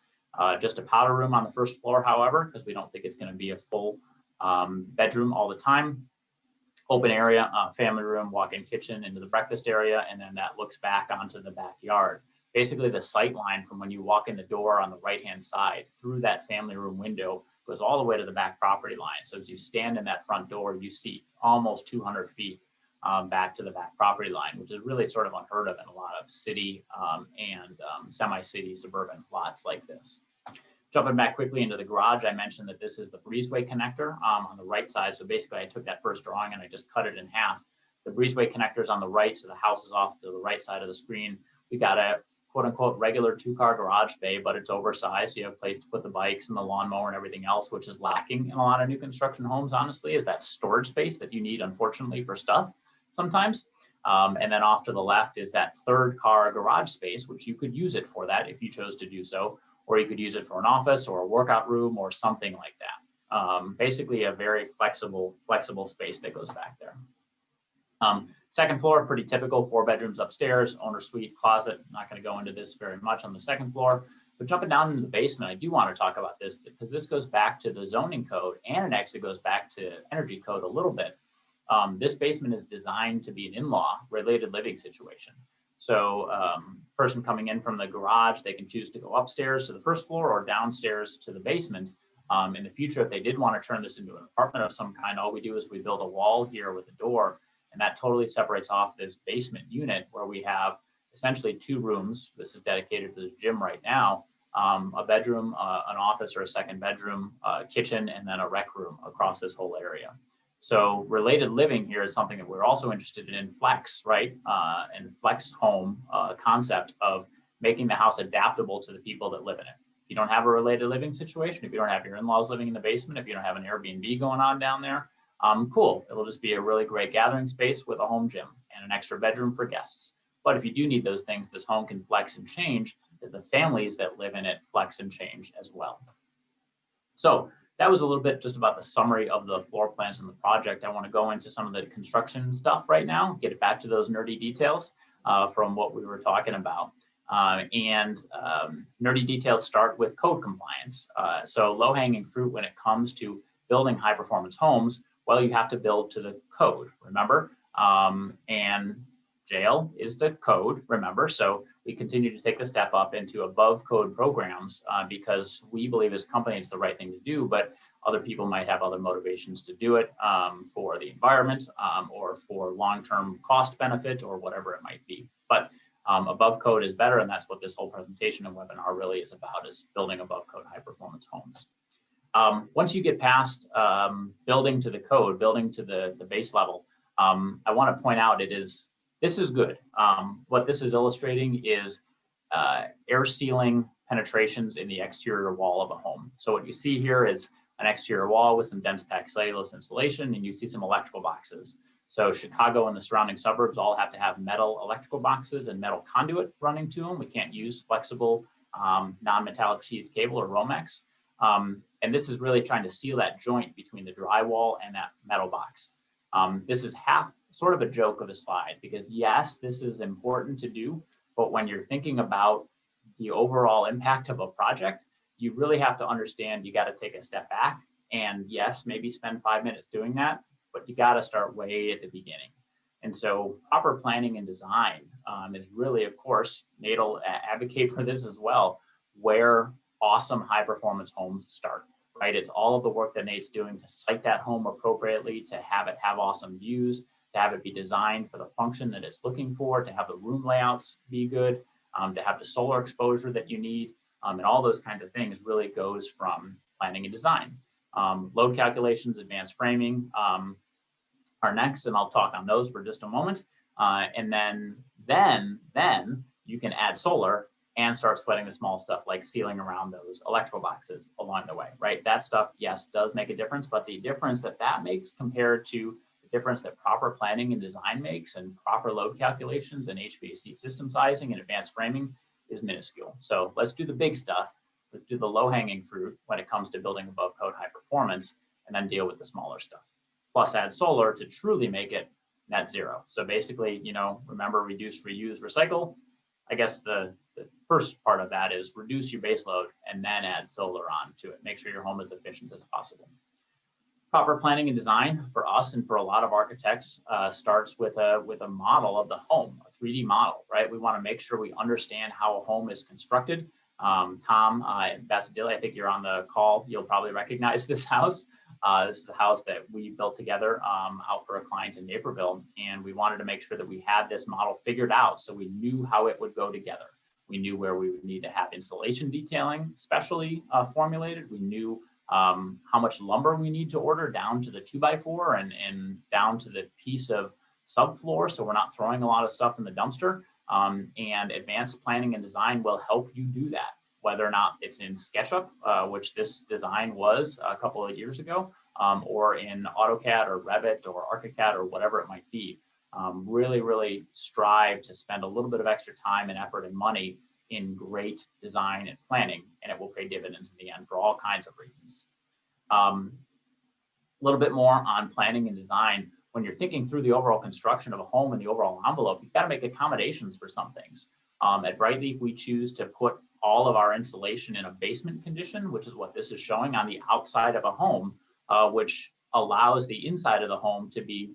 Just a powder room on the first floor, however, because we don't think it's going to be a full bedroom all the time. Open area, family room, walk-in kitchen into the breakfast area, and then that looks back onto the backyard. Basically, the sight line from when you walk in the door on the right-hand side through that family room window goes all the way to the back property line. So as you stand in that front door, you see almost 200 feet back to the back property line, which is really sort of unheard of in a lot of city and semi-city suburban lots like this. Jumping back quickly into the garage, I mentioned that this is the breezeway connector on the right side. So basically I took that first drawing and I just cut it in half. The breezeway connector is on the right, so the house is off to the right side of the screen. We got a quote unquote regular 2-car garage bay, but it's oversized. You have a place to put the bikes and the lawnmower and everything else, which is lacking in a lot of new construction homes, honestly, is that storage space that you need, unfortunately, for stuff sometimes. And then off to the left is that 3rd-car garage space, which you could use it for that if you chose to do so, or you could use it for an office or a workout room or something like that. Basically a very flexible space that goes back there. 2nd floor, pretty typical, 4 bedrooms upstairs, owner suite, closet. I'm not going to go into this very much on the 2nd floor, but jumping down into the basement, I do want to talk about this because this goes back to the zoning code and it actually goes back to energy code a little bit. This basement is designed to be an in-law related living situation. So person coming in from the garage, they can choose to go upstairs to the 1st floor or downstairs to the basement. In the future, if they did want to turn this into an apartment of some kind, all we do is we build a wall here with a door, and that totally separates off this basement unit where we have essentially 2 rooms. This is dedicated to the gym right now, a bedroom, an office or a 2nd bedroom, kitchen, and then a rec room across this whole area. So related living here is something that we're also interested in flex, right? And flex home concept of making the house adaptable to the people that live in it. If you don't have a related living situation, if you don't have your in-laws living in the basement, if you don't have an Airbnb going on down there, cool. It'll just be a really great gathering space with a home gym and an extra bedroom for guests. But if you do need those things, this home can flex and change as the families that live in it flex and change as well. So that was a little bit just about the summary of the floor plans and the project. I want to go into some of the construction stuff right now, get it back to those nerdy details from what we were talking about. Nerdy details start with code compliance. So low-hanging fruit when it comes to building high-performance homes, well, you have to build to the code, remember? And jail is the code, remember? So we continue to take the step up into above code programs because we believe as company it's the right thing to do, but other people might have other motivations to do it for the environment or for long-term cost benefit or whatever it might be. But above code is better, and that's what this whole presentation and webinar really is about, is building above code high performance homes. Once you get past building to the code, building to the base level, I want to point out this is good. What this is illustrating is air sealing penetrations in the exterior wall of a home. So what you see here is an exterior wall with some dense packed cellulose insulation, and you see some electrical boxes. So Chicago and the surrounding suburbs all have to have metal electrical boxes and metal conduit running to them. We can't use flexible non-metallic sheathed cable or Romex. And this is really trying to seal that joint between the drywall and that metal box. This is sort of a joke of a slide because yes, this is important to do, but when you're thinking about the overall impact of a project, you really have to understand you got to take a step back and yes, maybe spend 5 minutes doing that, but you got to start way at the beginning. And so proper planning and design is really, of course, Nate will advocate for this as well, where awesome high performance homes start, right? It's all of the work that Nate's doing to site that home appropriately, to have it have awesome views, to have it be designed for the function that it's looking for, to have the room layouts be good, to have the solar exposure that you need, and all those kinds of things really goes from planning and design. Load calculations, advanced framing are next, and I'll talk on those for just a moment. And then you can add solar and start sweating the small stuff like sealing around those electrical boxes along the way, right? That stuff, yes, does make a difference, but the difference that makes compared to the difference that proper planning and design makes and proper load calculations and HVAC system sizing and advanced framing is minuscule. So let's do the big stuff. Let's do the low-hanging fruit when it comes to building above code high performance, and then deal with the smaller stuff. Plus add solar to truly make it net zero. So basically, remember, reduce, reuse, recycle. I guess the first part of that is reduce your base load and then add solar on to it. Make sure your home is efficient as possible. Proper planning and design for us and for a lot of architects starts with a model of the home, a 3D model, right? We want to make sure we understand how a home is constructed. Tom Basadilli, I think you're on the call. You'll probably recognize this house. This is a house that we built together out for a client in Naperville, and we wanted to make sure that we had this model figured out so we knew how it would go together. We knew where we would need to have insulation detailing specially formulated. We knew how much lumber we need to order down to the 2x4 and down to the piece of subfloor, so we're not throwing a lot of stuff in the dumpster. And advanced planning and design will help you do that, whether or not it's in SketchUp, which this design was a couple of years ago, or in AutoCAD or Revit or ArchiCAD or whatever it might be. Really strive to spend a little bit of extra time and effort and money in great design and planning, and it will pay dividends in the end for all kinds of reasons. A little bit more on planning and design. When you're thinking through the overall construction of a home and the overall envelope, you've got to make accommodations for some things. At Brightleaf, we choose to put all of our insulation in a basement condition, which is what this is showing on the outside of a home, which allows the inside of the home to be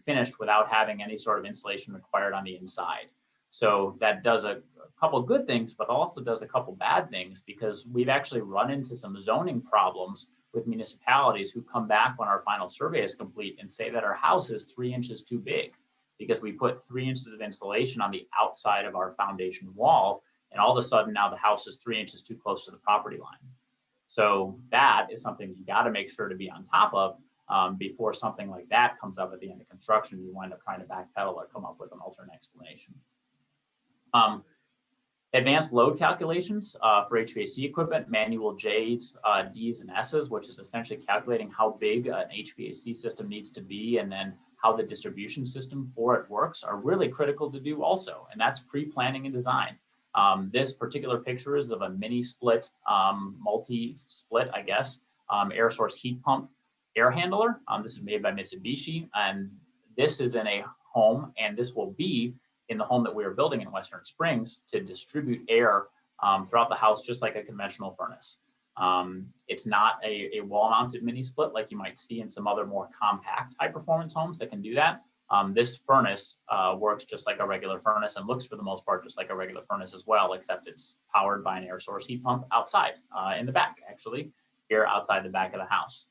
finished without having any sort of insulation required on the inside. So that does a couple good things, but also does a couple bad things, because we've actually run into some zoning problems with municipalities who come back when our final survey is complete and say that our house is 3 inches too big because we put 3 inches of insulation on the outside of our foundation wall, and all of a sudden now the house is 3 inches too close to the property line. So that is something you got to make sure to be on top of before something like that comes up at the end of construction. You wind up trying to backpedal or come up with an alternate explanation. Advanced load calculations for HVAC equipment, manual J's, D's, and S's, which is essentially calculating how big an HVAC system needs to be and then how the distribution system for it works, are really critical to do also. And that's pre-planning and design. This particular picture is of a mini split, multi-split, I guess, air source heat pump air handler. This is made by Mitsubishi, and this is in a home, and this will be in the home that we are building in Western Springs to distribute air throughout the house, just like a conventional furnace. It's not a wall-mounted mini split like you might see in some other more compact high-performance homes that can do that. This furnace works just like a regular furnace and looks for the most part just like a regular furnace as well, except it's powered by an air source heat pump outside in the back, actually, here outside the back of the house.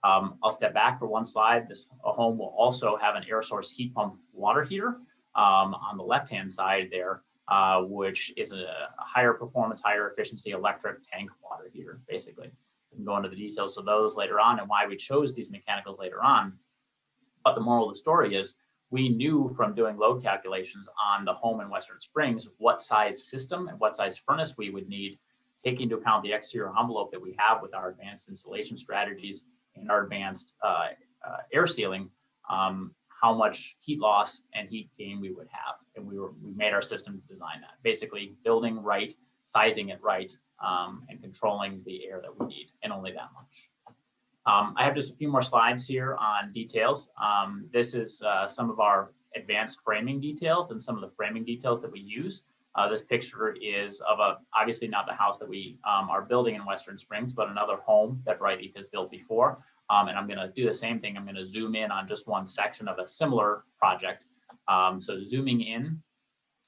I'll step back for one slide. This home will also have an air source heat pump water heater on the left-hand side there, which is a higher performance, higher efficiency electric tank water heater, basically. We can go into the details of those later on and why we chose these mechanicals later on. But the moral of the story is we knew from doing load calculations on the home in Western Springs what size system and what size furnace we would need, taking into account the exterior envelope that we have with our advanced insulation strategies and our advanced air sealing, how much heat loss and heat gain we would have. And we made our system to design that. Basically building right, sizing it right, and controlling the air that we need, and only that much. I have just a few more slides here on details. This is some of our advanced framing details and some of the framing details that we use. This picture is of obviously not the house that we are building in Western Springs, but another home that Brightleaf has built before. And I'm going to do the same thing. I'm going to zoom in on just one section of a similar project. So zooming in,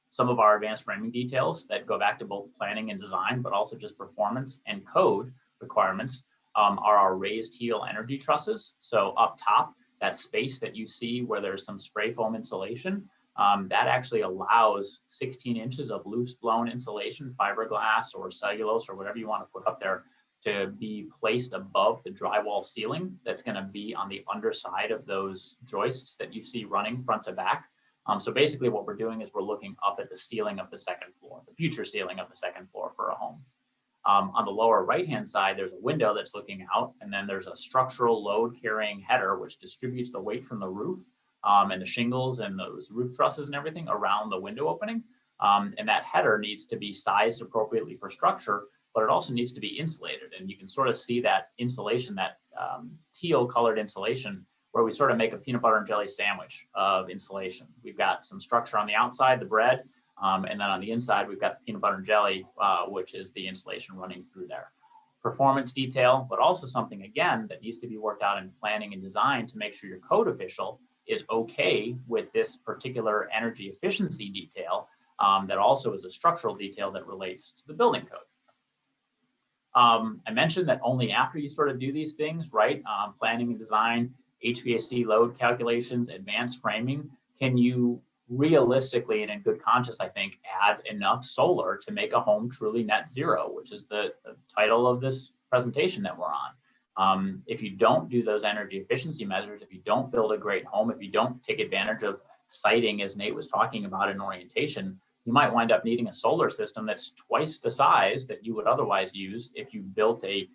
some of our advanced framing details that go back to both planning and design, but also just performance and code requirements are our raised heel energy trusses. So up top, that space that you see where there's some spray foam insulation, that actually allows 16 inches of loose blown insulation, fiberglass or cellulose or whatever you want to put up there, to be placed above the drywall ceiling that's going to be on the underside of those joists that you see running front to back. So basically what we're doing is we're looking up at the ceiling of the second floor, the future ceiling of the second floor for a home. On the lower right-hand side, there's a window that's looking out, and then there's a structural load carrying header, which distributes the weight from the roof and the shingles and those roof trusses and everything around the window opening. And that header needs to be sized appropriately for structure, but it also needs to be insulated. And you can sort of see that insulation, that teal colored insulation, where we sort of make a peanut butter and jelly sandwich of insulation. We've got some structure on the outside, the bread, and then on the inside, we've got the peanut butter and jelly, which is the insulation running through there. Performance detail, but also something, again, that needs to be worked out in planning and design to make sure your code official is okay with this particular energy efficiency detail that also is a structural detail that relates to the building code. I mentioned that only after you sort of do these things, right? Planning and design, HVAC load calculations, advanced framing, can you realistically and in good conscience, I think, add enough solar to make a home truly net zero, which is the title of this presentation that we're on. If you don't do those energy efficiency measures, if you don't build a great home, if you don't take advantage of siting, as Nate was talking about in orientation, you might wind up needing a solar system that's twice the size that you would otherwise use if you built a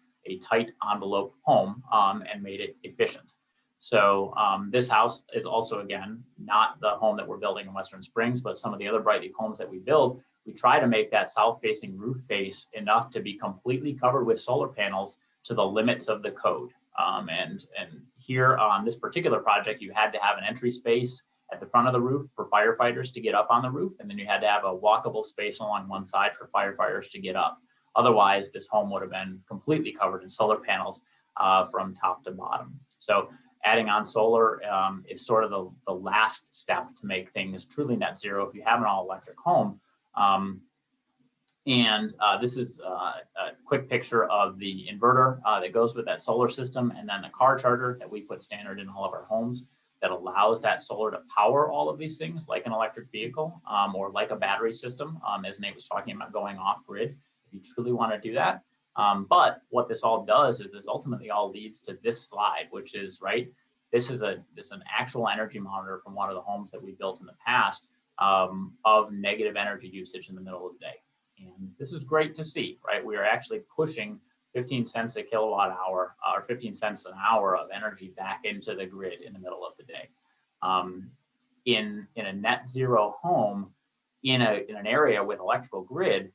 tight envelope home and made it efficient. So this house is also, again, not the home that we're building in Western Springs, but some of the other Brightleaf homes that we build, we try to make that south-facing roof face enough to be completely covered with solar panels to the limits of the code. And here on this particular project, you had to have an entry space at the front of the roof for firefighters to get up on the roof. And then you had to have a walkable space along one side for firefighters to get up. Otherwise, this home would have been completely covered in solar panels from top to bottom. So adding on solar is sort of the last step to make things truly net zero if you have an all electric home. This is a quick picture of the inverter that goes with that solar system, and then the car charger that we put standard in all of our homes that allows that solar to power all of these things like an electric vehicle or like a battery system, as Nate was talking about going off grid, if you truly want to do that. But what this all does is this ultimately all leads to this slide, which is, right, this is an actual energy monitor from one of the homes that we built in the past of negative energy usage in the middle of the day. And this is great to see, right? We are actually pushing 15 cents a kilowatt hour or 15 cents an hour of energy back into the grid in the middle of the day. In a net zero home, in an area with electrical grid,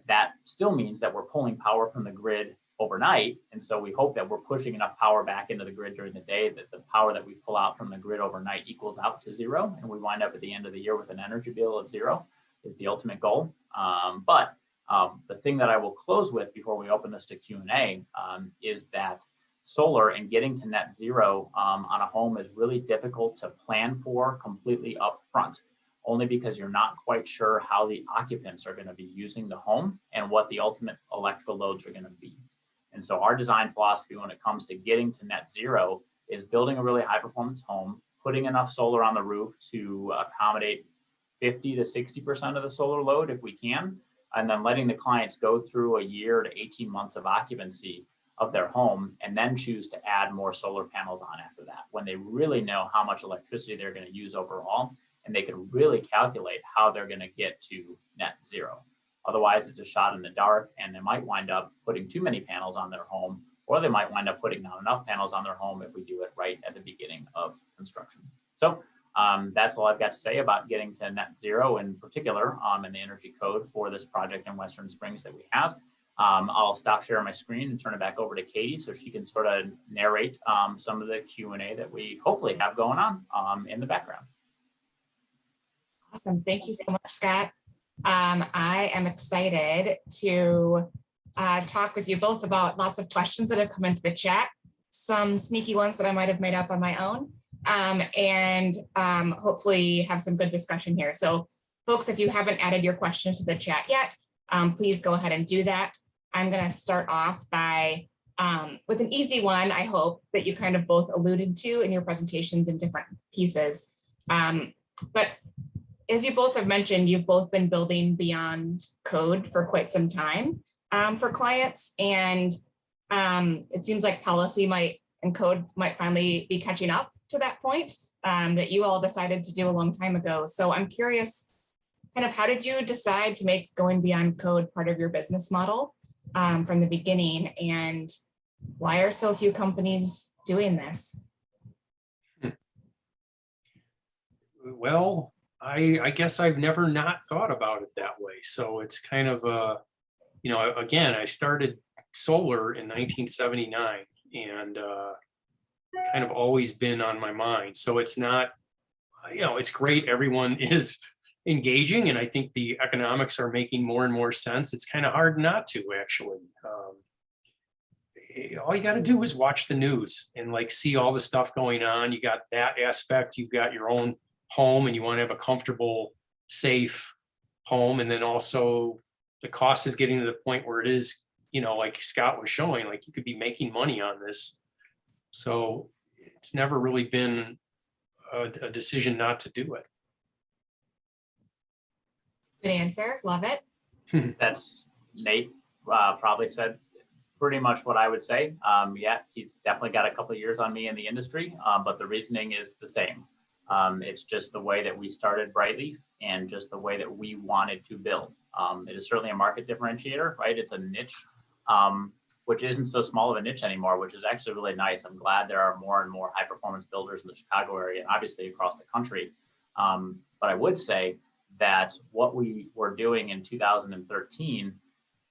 that still means that we're pulling power from the grid overnight. And so we hope that we're pushing enough power back into the grid during the day that the power that we pull out from the grid overnight equals out to zero. And we wind up at the end of the year with an energy bill of zero is the ultimate goal. The thing that I will close with before we open this to Q&A is that solar and getting to net zero on a home is really difficult to plan for completely up front, only because you're not quite sure how the occupants are going to be using the home and what the ultimate electrical loads are going to be. And so our design philosophy when it comes to getting to net zero is building a really high performance home, putting enough solar on the roof to accommodate 50 to 60% of the solar load if we can, and then letting the clients go through a year to 18 months of occupancy of their home and then choose to add more solar panels on after that when they really know how much electricity they're going to use overall, and they can really calculate how they're going to get to net zero. Otherwise, it's a shot in the dark, and they might wind up putting too many panels on their home, or they might wind up putting not enough panels on their home if we do it right at the beginning of construction. So that's all I've got to say about getting to net zero in particular in the energy code for this project in Western Springs that we have. I'll stop sharing my screen and turn it back over to Katie so she can sort of narrate some of the Q&A that we hopefully have going on in the background. Awesome. Thank you so much, Scott. I am excited to talk with you both about lots of questions that have come into the chat, some sneaky ones that I might have made up on my own, and hopefully have some good discussion here. So folks, if you haven't added your questions to the chat yet, please go ahead and do that. I'm going to start off by with an easy one, I hope, that you kind of both alluded to in your presentations in different pieces. But as you both have mentioned, you've both been building beyond code for quite some time for clients. And it seems like policy and code might finally be catching up to that point that you all decided to do a long time ago. So I'm curious, kind of how did you decide to make going beyond code part of your business model from the beginning? And why are so few companies doing this? Well, I guess I've never not thought about it that way. So it's kind of again, I started solar in 1979 and kind of always been on my mind. So it's not, it's great. Everyone is engaging, and I think the economics are making more and more sense. It's kind of hard not to, actually. All you got to do is watch the news and like see all the stuff going on. You got that aspect, you've got your own home and you want to have a comfortable, safe home. And then also the cost is getting to the point where it is, you know, like Scott was showing, like you could be making money on this. So it's never really been a decision not to do it. Good answer. Love it. That's Nate probably said pretty much what I would say. Yeah, he's definitely got a couple of years on me in the industry, but the reasoning is the same. It's just the way that we started Brightleaf and just the way that we wanted to build. It is certainly a market differentiator, right? It's a niche, which isn't so small of a niche anymore, which is actually really nice. I'm glad there are more and more high performance builders in the Chicago area, and obviously across the country. But I would say that what we were doing in 2013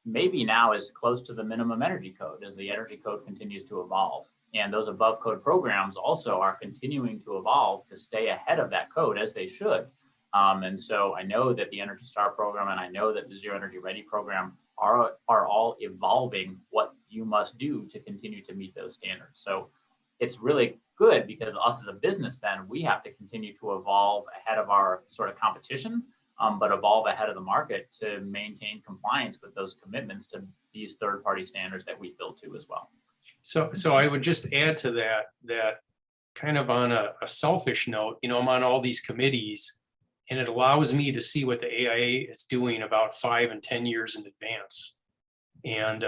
maybe now is close to the minimum energy code as the energy code continues to evolve. And those above code programs also are continuing to evolve to stay ahead of that code, as they should. And so I know that the Energy Star program and I know that the Zero Energy Ready program are all evolving what you must do to continue to meet those standards. So it's really good because us as a business, then we have to continue to evolve ahead of our sort of competition, but evolve ahead of the market to maintain compliance with those commitments to these third-party standards that we build to as well. So I would just add to that kind of on a selfish note, you know, I'm on all these committees and it allows me to see what the AIA is doing about 5 and 10 years in advance. And,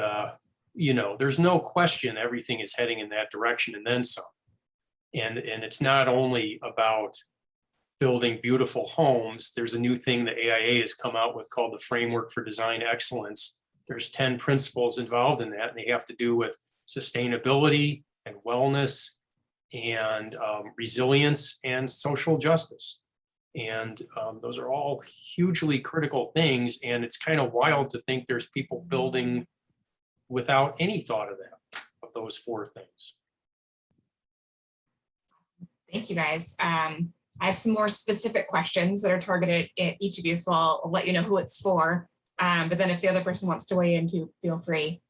you know, there's no question everything is heading in that direction and then some. And it's not only about building beautiful homes. There's a new thing the AIA has come out with called the Framework for Design Excellence. There's 10 principles involved in that, and they have to do with sustainability and wellness and resilience and social justice. And those are all hugely critical things. And it's kind of wild to think there's people building without any thought of that, of those 4 things. Thank you, guys. I have some more specific questions that are targeted at each of you, so I'll let you know who it's for. But then if the other person wants to weigh in too, feel free.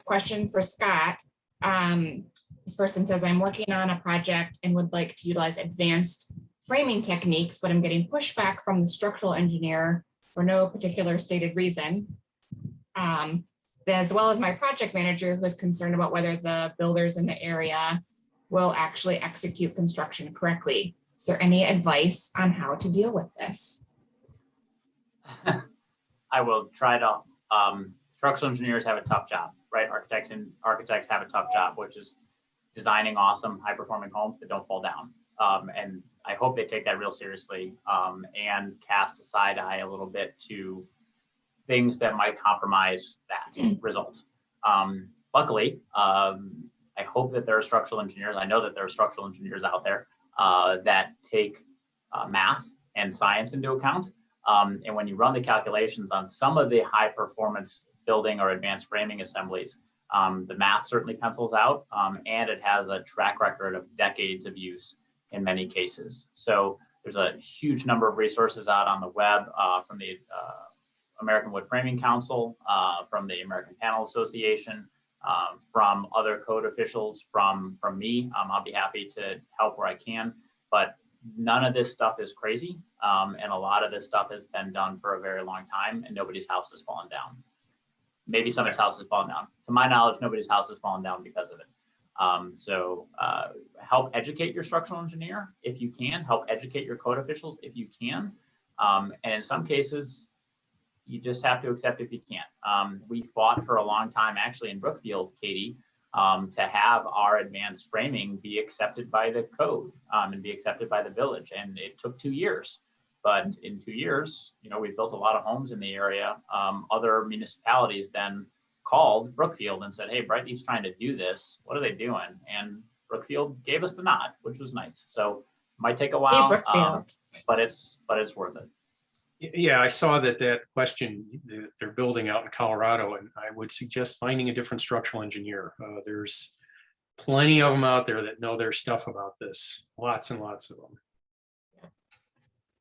Question for Scott. This person says, I'm working on a project and would like to utilize advanced framing techniques, but I'm getting pushback from the structural engineer for no particular stated reason. As well as my project manager, who is concerned about whether the builders in the area will actually execute construction correctly. Is there any advice on how to deal with this? I will try to. Structural engineers have a tough job, right? Architects have a tough job, which is designing awesome, high-performing homes that don't fall down. And I hope they take that real seriously and cast a side eye a little bit to things that might compromise that result. Luckily, I hope that there are structural engineers. I know that there are structural engineers out there that take math and science into account. And when you run the calculations on some of the high performance building or advanced framing assemblies, the math certainly pencils out, and it has a track record of decades of use in many cases. So there's a huge number of resources out on the web from the American Wood Framing Council, from the American Panel Association, from other code officials, from me. I'll be happy to help where I can, but none of this stuff is crazy. And a lot of this stuff has been done for a very long time and nobody's house has fallen down. Maybe somebody's house has fallen down. To my knowledge, nobody's house has fallen down because of it. So help educate your structural engineer if you can, help educate your code officials if you can. And in some cases, you just have to accept if you can't. We fought for a long time, actually in Brookfield, Katie, to have our advanced framing be accepted by the code and be accepted by the village. And it took 2 years. But in 2 years, you know, we built a lot of homes in the area. Other municipalities then called Brookfield and said, hey, Brightleaf's trying to do this. What are they doing? And Brookfield gave us the nod, which was nice. So it might take a while, but it's worth it. Yeah, I saw that question they're building out in Colorado, and I would suggest finding a different structural engineer. There's plenty of them out there that know their stuff about this. Lots and lots of them.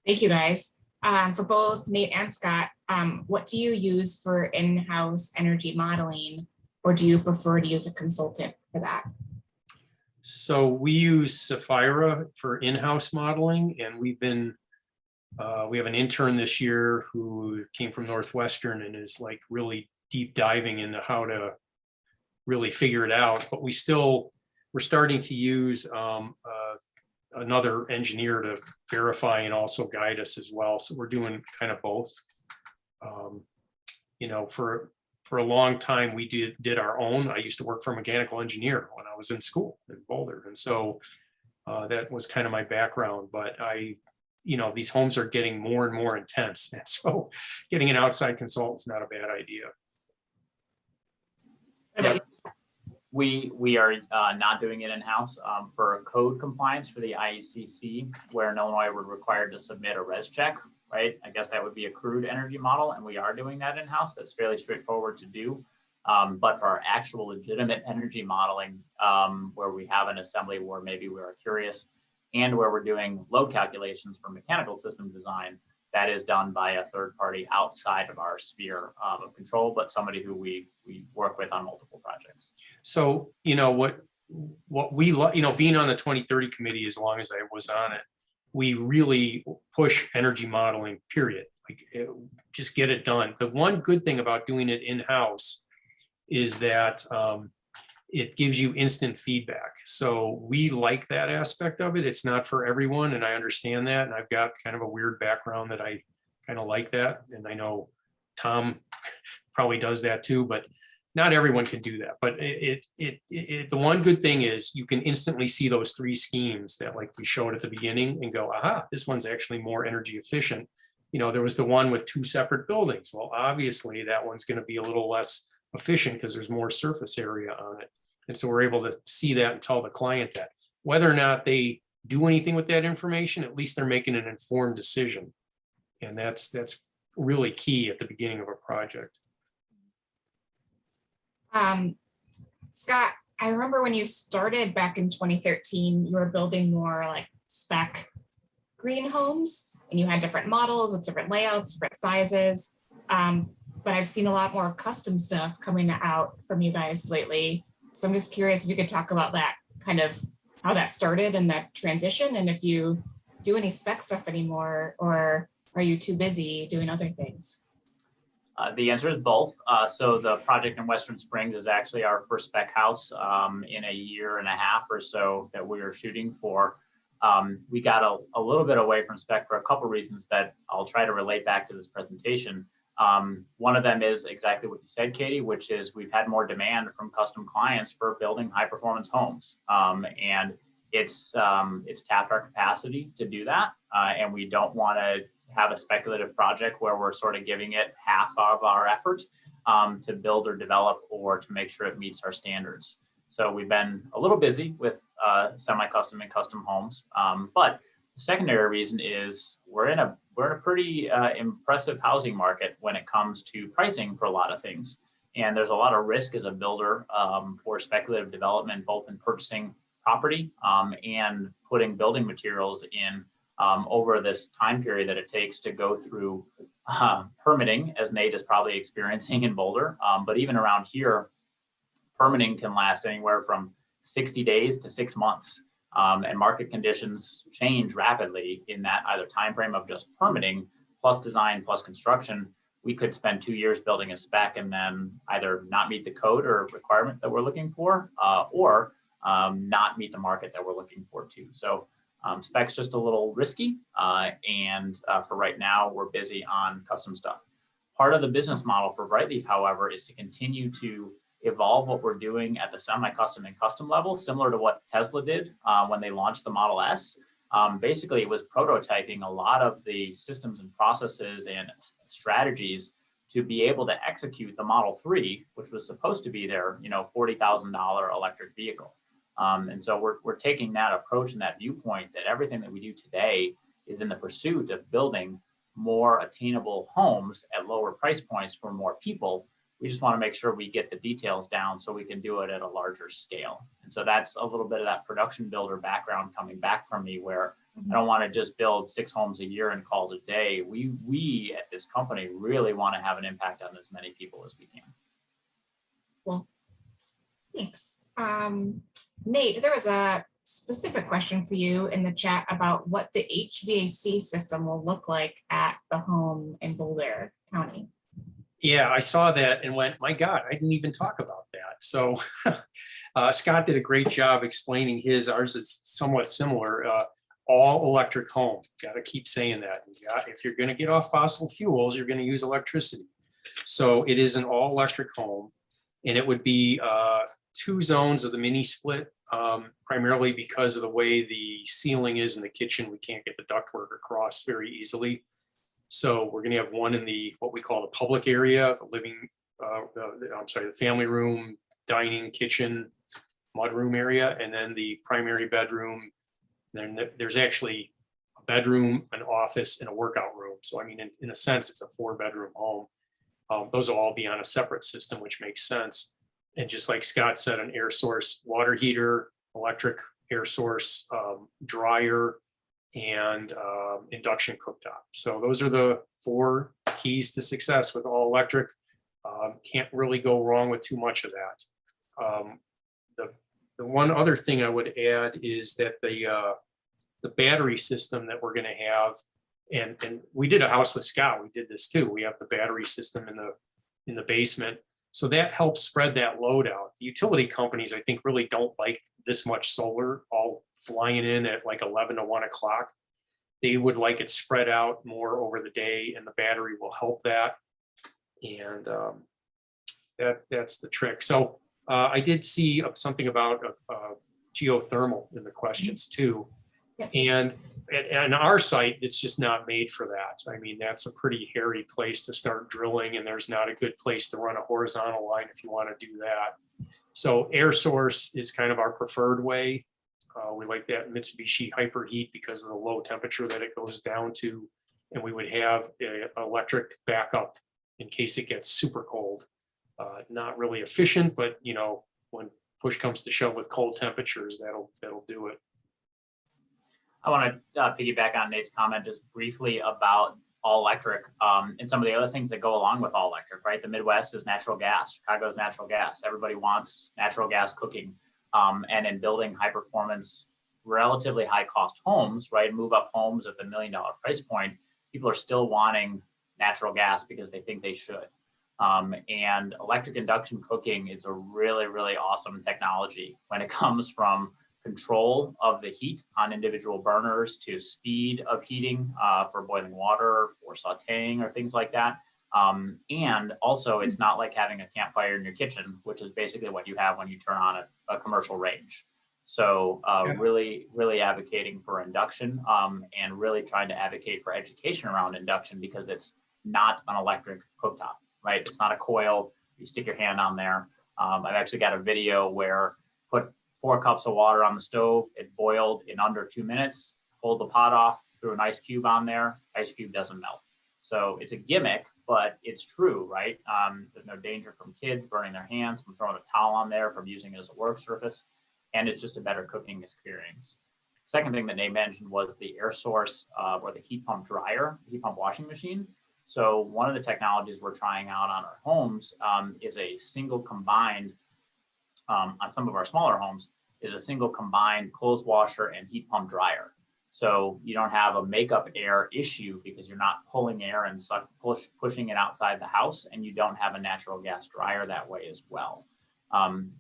Thank you, guys. For both Nate and Scott, what do you use for in-house energy modeling, or do you prefer to use a consultant for that? So we use Sapphira for in-house modeling, and we have an intern this year who came from Northwestern and is like really deep diving into how to really figure it out, but we're starting to use another engineer to verify and also guide us as well. So we're doing kind of both. You know, for a long time, we did our own. I used to work for a mechanical engineer when I was in school in Boulder. And so that was kind of my background, but you know, these homes are getting more and more intense. And so getting an outside consultant is not a bad idea. Yeah. We are not doing it in-house for code compliance for the IECC, where in Illinois we're required to submit a res check, right? I guess that would be a crude energy model, and we are doing that in-house. That's fairly straightforward to do. But for our actual legitimate energy modeling, where we have an assembly where maybe we are curious and where we're doing load calculations for mechanical system design, that is done by a third party outside of our sphere of control, but somebody who we work with on multiple projects. So, you know, what we, you know, being on the 2030 committee as long as I was on it, we really push energy modeling, period. Like, just get it done. The one good thing about doing it in-house is that it gives you instant feedback. So we like that aspect of it. It's not for everyone, and I understand that. And I've got kind of a weird background that I kind of like that. And I know Tom probably does that too, but not everyone can do that. But the one good thing is you can instantly see those three schemes that, like we showed at the beginning, and go, aha, this one's actually more energy efficient. You know, there was the one with 2 separate buildings. Well, obviously that one's going to be a little less efficient because there's more surface area on it. And so we're able to see that and tell the client that. Whether or not they do anything with that information, at least they're making an informed decision. And that's really key at the beginning of a project. Scott, I remember when you started back in 2013, you were building more like spec green homes, and you had different models with different layouts, different sizes. But I've seen a lot more custom stuff coming out from you guys lately. So I'm just curious if you could talk about that, kind of how that started and that transition, and if you do any spec stuff anymore, or are you too busy doing other things? The answer is both. So the project in Western Springs is actually our first spec house in a year and a half or so that we are shooting for. We got a little bit away from spec for a couple reasons that I'll try to relate back to this presentation. One of them is exactly what you said, Katie, which is we've had more demand from custom clients for building high performance homes. And it's tapped our capacity to do that. And we don't want to have a speculative project where we're sort of giving it half of our efforts to build or develop or to make sure it meets our standards. So we've been a little busy with semi-custom and custom homes. But the secondary reason is we're in a pretty impressive housing market when it comes to pricing for a lot of things. And there's a lot of risk as a builder for speculative development, both in purchasing property and putting building materials in over this time period that it takes to go through permitting, as Nate is probably experiencing in Boulder. But even around here, permitting can last anywhere from 60 days to 6 months. And market conditions change rapidly in that either time frame of just permitting plus design plus construction. We could spend 2 years building a spec and then either not meet the code or requirement that we're looking for, or not meet the market that we're looking for too. So spec's just a little risky, and for right now, we're busy on custom stuff. Part of the business model for Brightleaf, however, is to continue to evolve what we're doing at the semi-custom and custom level, similar to what Tesla did when they launched the Model S. Basically, it was prototyping a lot of the systems and processes and strategies to be able to execute the Model 3, which was supposed to be their, $40,000 electric vehicle. And so we're taking that approach and that viewpoint that everything that we do today is in the pursuit of building more attainable homes at lower price points for more people. We just want to make sure we get the details down so we can do it at a larger scale. And so that's a little bit of that production builder background coming back from me, where I don't want to just build 6 homes a year and call it a day. We at this company really want to have an impact on as many people as we can. Well, thanks. Nate, there was a specific question for you in the chat about what the HVAC system will look like at the home in Boulder County. Yeah, I saw that and went, my God, I didn't even talk about that. So Scott did a great job explaining his. Ours is somewhat similar. All electric home. Got to keep saying that. If you're going to get off fossil fuels, you're going to use electricity. So it is an all electric home, and it would be 2 zones of the mini split, primarily because of the way the ceiling is in the kitchen. We can't get the ductwork across very easily. So we're going to have one in the what we call the public area, the living, the family room, dining, kitchen, mudroom area, and then the primary bedroom. Then there's actually a bedroom, an office, and a workout room. So I mean, in a sense, it's a 4-bedroom home. Those will all be on a separate system, which makes sense. And just like Scott said, an air source, water heater, electric air source, dryer, and induction cooktop. So those are the 4 keys to success with all electric. Can't really go wrong with too much of that. The one other thing I would add is that the battery system that we're going to have, and we did a house with Scott. We did this too. We have the battery system in the basement, so that helps spread that load out. The utility companies, I think, really don't like this much solar all flying in at like 11 to 1 o'clock. They would like it spread out more over the day, and the battery will help that. And that's the trick. So I did see something about geothermal in the questions too. Yeah. And on our site, it's just not made for that. I mean, that's a pretty hairy place to start drilling, and there's not a good place to run a horizontal line if you want to do that. So air source is kind of our preferred way. We like that Mitsubishi Hyperheat because of the low temperature that it goes down to. And we would have an electric backup in case it gets super cold. Not really efficient, but you know, when push comes to shove with cold temperatures, that'll do it. I want to piggyback on Nate's comment just briefly about all electric and some of the other things that go along with all electric, right? The Midwest is natural gas. Chicago's natural gas. Everybody wants natural gas cooking. And in building high performance, relatively high cost homes, right? Move up homes at the $1 million price point, people are still wanting natural gas because they think they should. And electric induction cooking is a really, really awesome technology when it comes from control of the heat on individual burners to speed of heating for boiling water or sauteing or things like that. And also it's not like having a campfire in your kitchen, which is basically what you have when you turn on a commercial range. So really, really advocating for induction and really trying to advocate for education around induction because it's not an electric cooktop, right? It's not a coil. You stick your hand on there. I've actually got a video where put 4 cups of water on the stove. It boiled in under 2 minutes. Pulled the pot off, threw an ice cube on there. Ice cube doesn't melt. So it's a gimmick, but it's true, right? There's no danger from kids burning their hands, from throwing a towel on there, from using it as a work surface. And it's just a better cooking experience. Second thing that Nate mentioned was the air source or the heat pump dryer, heat pump washing machine. So one of the technologies we're trying out on our homes is a single combined, on some of our smaller homes, is a single combined clothes washer and heat pump dryer. So you don't have a makeup air issue because you're not pulling air and pushing it outside the house, and you don't have a natural gas dryer that way as well.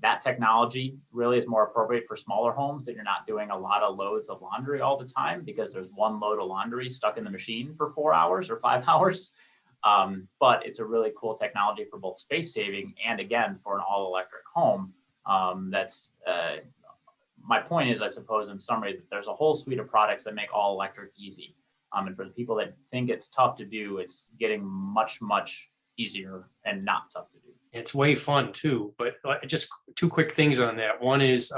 That technology really is more appropriate for smaller homes that you're not doing a lot of loads of laundry all the time because there's one load of laundry stuck in the machine for 4 hours or 5 hours. But it's a really cool technology for both space saving and again, for an all electric home. My point is, I suppose, in summary, that there's a whole suite of products that make all electric easy. And for the people that think it's tough to do, it's getting much, much easier and not tough to do. It's way fun too, but just 2 quick things on that. One is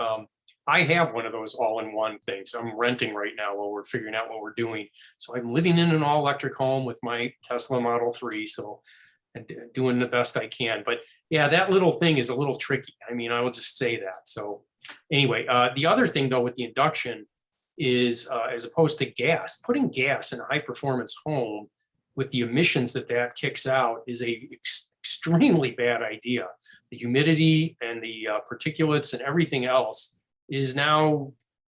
I have one of those all-in-one things. I'm renting right now while we're figuring out what we're doing. So I'm living in an all-electric home with my Tesla Model 3. So doing the best I can. But yeah, that little thing is a little tricky. I mean, I will just say that. So anyway, the other thing though with the induction is as opposed to gas, putting gas in a high performance home with the emissions that kicks out is a extremely bad idea. The humidity and the particulates and everything else is now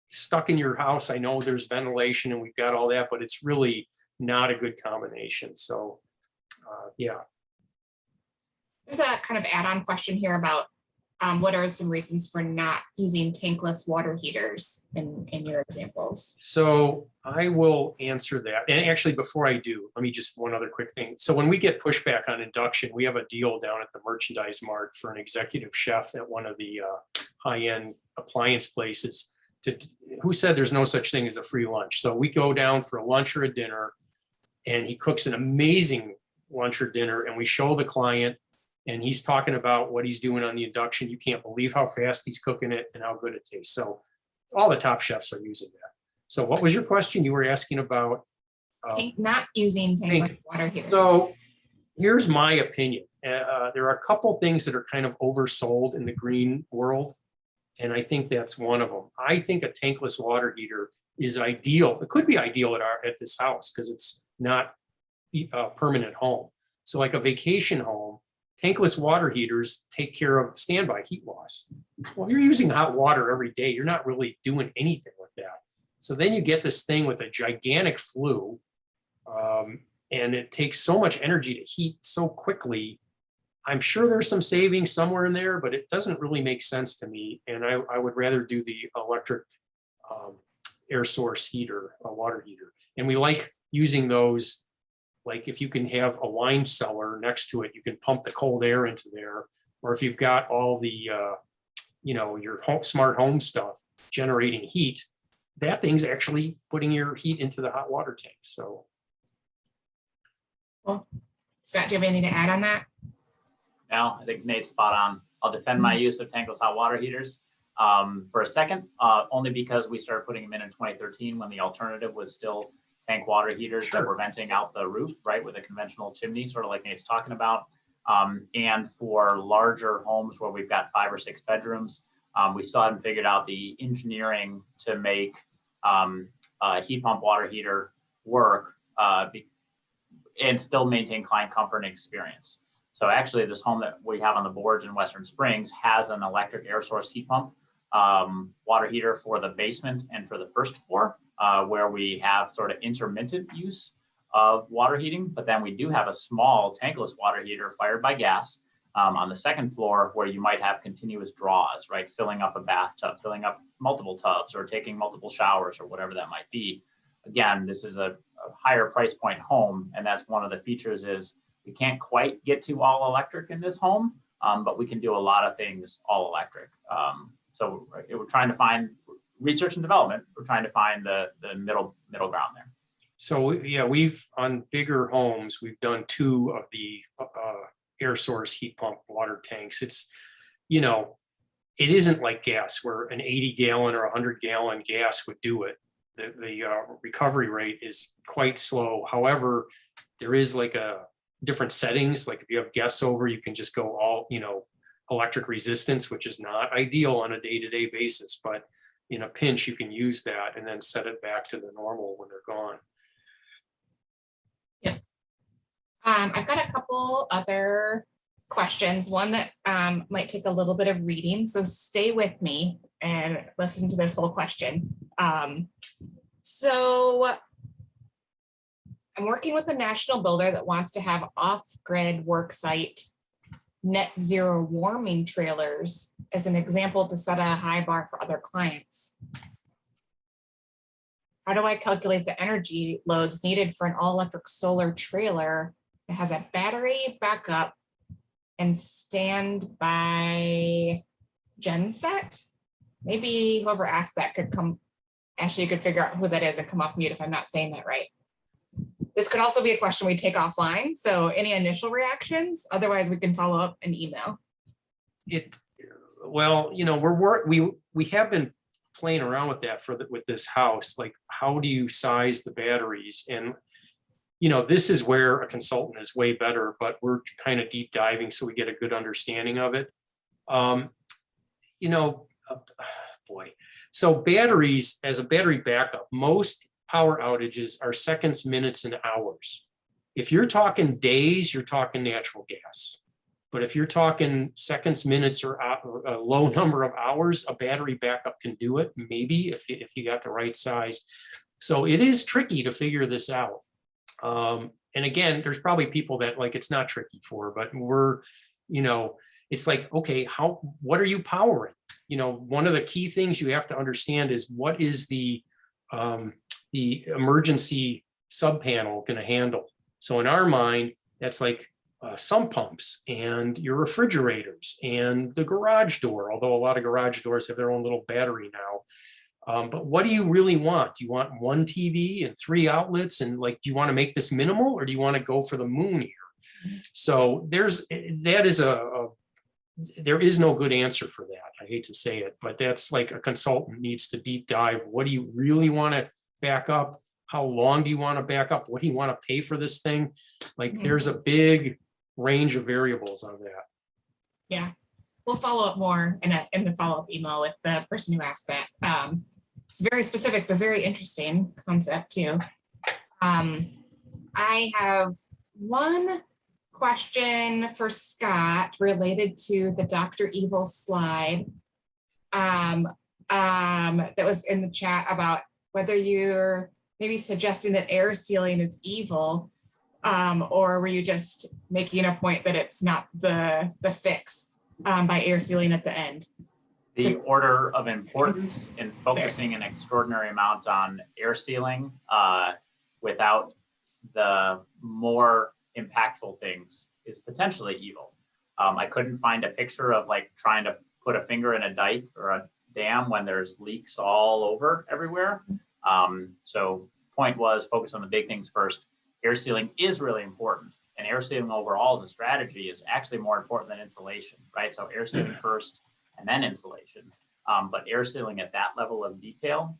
stuck in your house. I know there's ventilation and we've got all that, but it's really not a good combination. So yeah. There's a kind of add-on question here about what are some reasons for not using tankless water heaters in your examples? So I will answer that. And actually, before I do, let me just one other quick thing. So when we get pushback on induction, we have a deal down at the Merchandise Mart for an executive chef at one of the high-end appliance places. Who said there's no such thing as a free lunch? So we go down for a lunch or a dinner, and he cooks an amazing lunch or dinner, and we show the client, and he's talking about what he's doing on the induction. You can't believe how fast he's cooking it and how good it tastes. So all the top chefs are using that. So what was your question? You were asking about Not using tankless water heaters. So here's my opinion. There are a couple things that are kind of oversold in the green world, and I think that's one of them. I think a tankless water heater is ideal. It could be ideal at this house because it's not a permanent home. So like a vacation home, tankless water heaters take care of standby heat loss. Well, if you're using hot water every day, you're not really doing anything with that. So then you get this thing with a gigantic flue, and it takes so much energy to heat so quickly. I'm sure there's some savings somewhere in there, but it doesn't really make sense to me. And I would rather do the electric air source heater, a water heater. And we like using those. Like if you can have a wine cellar next to it, you can pump the cold air into there. Or if you've got all the, your smart home stuff generating heat, that thing's actually putting your heat into the hot water tank. So. Well, Scott, do you have anything to add on that? No, I think Nate's spot on. I'll defend my use of tankless hot water heaters for a second, only because we started putting them in 2013 when the alternative was still tank water heaters that were venting out the roof, right, with a conventional chimney, sort of like Nate's talking about. And for larger homes where we've got 5 or 6 bedrooms, we still haven't figured out the engineering to make a heat pump water heater work and still maintain client comfort and experience. So actually this home that we have on the boards in Western Springs has an electric air source heat pump water heater for the basement and for the first floor, where we have sort of intermittent use of water heating, but then we do have a small tankless water heater fired by gas on the second floor where you might have continuous draws, right? Filling up a bathtub, filling up multiple tubs, or taking multiple showers, or whatever that might be. Again, this is a higher price point home, and that's one of the features is we can't quite get to all electric in this home, but we can do a lot of things all electric. So we're trying to find research and development. We're trying to find the middle ground there. So yeah, we've on bigger homes, we've done 2 of the air source heat pump water tanks. It's, it isn't like gas where an 80 gallon or 100 gallon gas would do it. The recovery rate is quite slow. However, there is like a different settings. Like if you have guests over, you can just go all, electric resistance, which is not ideal on a day-to-day basis, but in a pinch, you can use that and then set it back to the normal when they're gone. Yeah. I've got a couple other questions. One that might take a little bit of reading, so stay with me and listen to this whole question. So I'm working with a national builder that wants to have off-grid worksite net zero warming trailers as an example to set a high bar for other clients. How do I calculate the energy loads needed for an all-electric solar trailer that has a battery backup and standby genset? Maybe whoever asked that could come, Ashley, you could figure out who that is and come off mute if I'm not saying that right. This could also be a question we take offline. So any initial reactions? Otherwise, we can follow up in email. Well, we have been playing around with that with this house. Like, how do you size the batteries? And this is where a consultant is way better, but we're kind of deep diving so we get a good understanding of it. So batteries, as a battery backup, most power outages are seconds, minutes, and hours. If you're talking days, you're talking natural gas. But if you're talking seconds, minutes, or a low number of hours, a battery backup can do it, maybe if you got the right size. So it is tricky to figure this out. And again, there's probably people that like it's not tricky for, but we're you know, it's like, okay, what are you powering? You know, one of the key things you have to understand is what is the emergency sub panel going to handle. So in our mind, that's like sump pumps and your refrigerators and the garage door, although a lot of garage doors have their own little battery now. But what do you really want? Do you want one TV and 3 outlets? And like, do you want to make this minimal, or do you want to go for the moon here? So there is no good answer for that. I hate to say it, but that's like a consultant needs to deep dive. What do you really want to back up? How long do you want to back up? What do you want to pay for this thing? Like there's a big range of variables on that. Yeah, we'll follow up more in the follow-up email with the person who asked that. It's very specific, but very interesting concept too. I have one question for Scott related to the Dr. Evil slide that was in the chat about whether you're maybe suggesting that air sealing is evil, or were you just making a point that it's not the fix by air sealing at the end? The order of importance in focusing an extraordinary amount on air sealing without the more impactful things is potentially evil. I couldn't find a picture of like trying to put a finger in a dike or a dam when there's leaks all over everywhere. So point was focus on the big things first. Air sealing is really important, and air sealing overall as a strategy is actually more important than insulation, right? So air sealing first and then insulation. But air sealing at that level of detail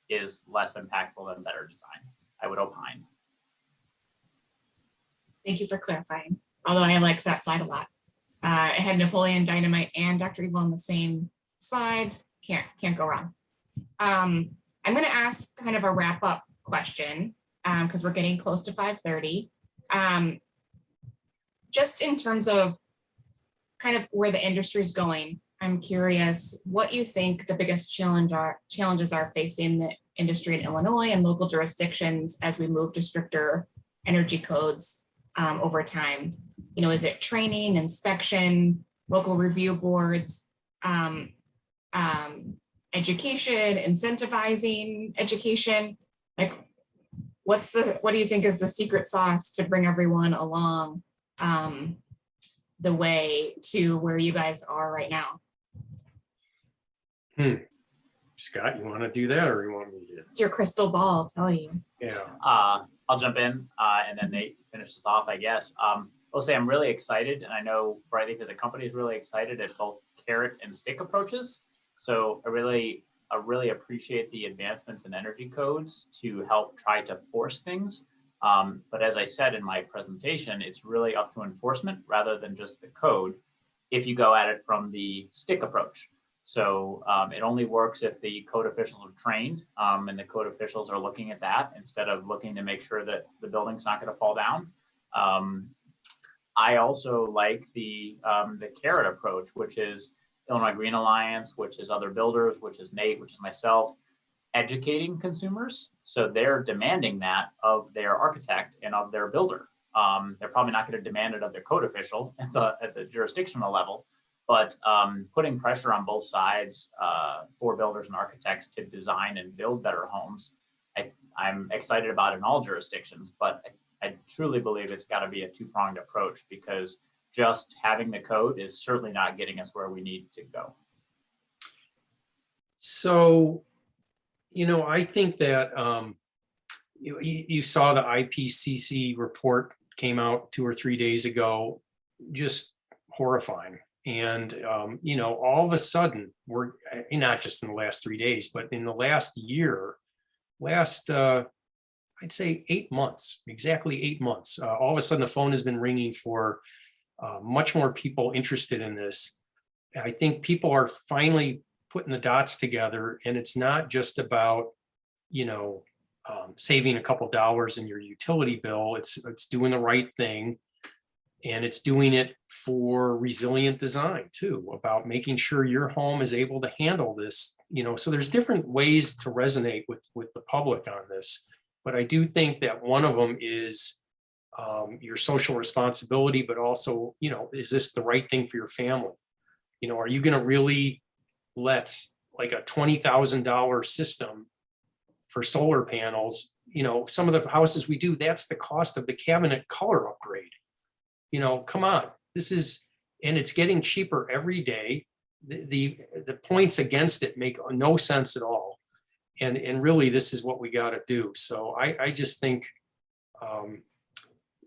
is less impactful than better design, I would opine. Thank you for clarifying. Although I liked that slide a lot. It had Napoleon Dynamite and Dr. Evil on the same slide. Can't go wrong. I'm going to ask kind of a wrap up question because we're getting close to 5:30. Just in terms of kind of where the industry is going, I'm curious what you think the biggest challenges are facing the industry in Illinois and local jurisdictions as we move to stricter energy codes over time. You know, is it training, inspection, local review boards, education, incentivizing education? Like, what do you think is the secret sauce to bring everyone along the way to where you guys are right now? Scott, you want to do that, or you want me to? It's your crystal ball, I'll tell you. Yeah. I'll jump in and then Nate finishes off, I guess. I'll say I'm really excited, and I know Brightleaf as a company is really excited at both carrot and stick approaches. So I really appreciate the advancements in energy codes to help try to force things. But as I said in my presentation, it's really up to enforcement rather than just the code if you go at it from the stick approach. So it only works if the code officials are trained and the code officials are looking at that instead of looking to make sure that the building's not going to fall down. I also like the carrot approach, which is Illinois Green Alliance, which is other builders, which is Nate, which is myself, educating consumers. So they're demanding that of their architect and of their builder. They're probably not going to demand it of their code official at the jurisdictional level, but putting pressure on both sides for builders and architects to design and build better homes, I'm excited about in all jurisdictions, but I truly believe it's got to be a two-pronged approach because just having the code is certainly not getting us where we need to go. So, you know, I think that you saw the IPCC report came out 2 or 3 days ago, just horrifying. And, you know, all of a sudden, we're not just in the last 3 days, but in the last year, I'd say 8 months, exactly 8 months. All of a sudden, the phone has been ringing for much more people interested in this. I think people are finally putting the dots together, and it's not just about, you know, saving a couple dollars in your utility bill. It's doing the right thing, and it's doing it for resilient design too, about making sure your home is able to handle this. You know, so there's different ways to resonate with the public on this. But I do think that one of them is your social responsibility, but also, you know, is this the right thing for your family? You know, are you going to really let like a $20,000 system for solar panels? You know, some of the houses we do, that's the cost of the cabinet color upgrade. You know, come on, this is, and it's getting cheaper every day. The points against it make no sense at all. And really, this is what we got to do. So I just think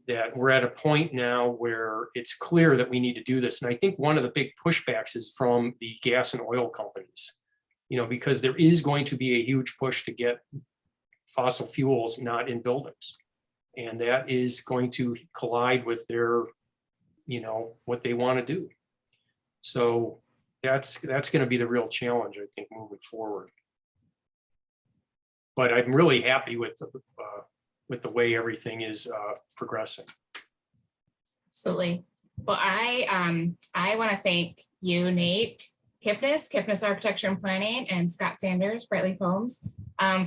that we're at a point now where it's clear that we need to do this. And I think one of the big pushbacks is from the gas and oil companies, you know, because there is going to be a huge push to get fossil fuels not in buildings. And that is going to collide with their, you know, what they want to do. So that's going to be the real challenge, I think, moving forward. But I'm really happy with the way everything is progressing. Absolutely. Well, I want to thank you, Nate Kipnis Architecture and Planning, and Scott Sanders, Brightleaf Homes,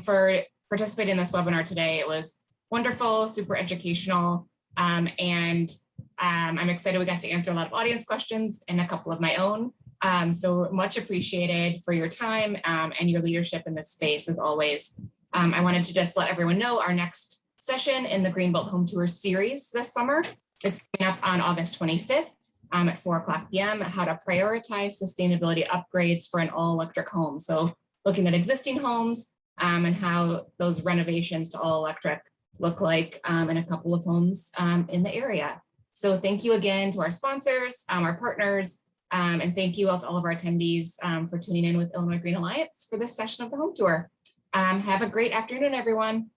for participating in this webinar today. It was wonderful, super educational, and I'm excited we got to answer a lot of audience questions and a couple of my own. So much appreciated for your time and your leadership in this space, as always. I wanted to just let everyone know our next session in the Greenbelt Home Tour series this summer is coming up on August 25th at 4:00 p.m. How to prioritize sustainability upgrades for an all-electric home. So looking at existing homes and how those renovations to all-electric look like in a couple of homes in the area. So thank you again to our sponsors, our partners, and thank you all to all of our attendees for tuning in with Illinois Green Alliance for this session of the Home Tour. Have a great afternoon, everyone.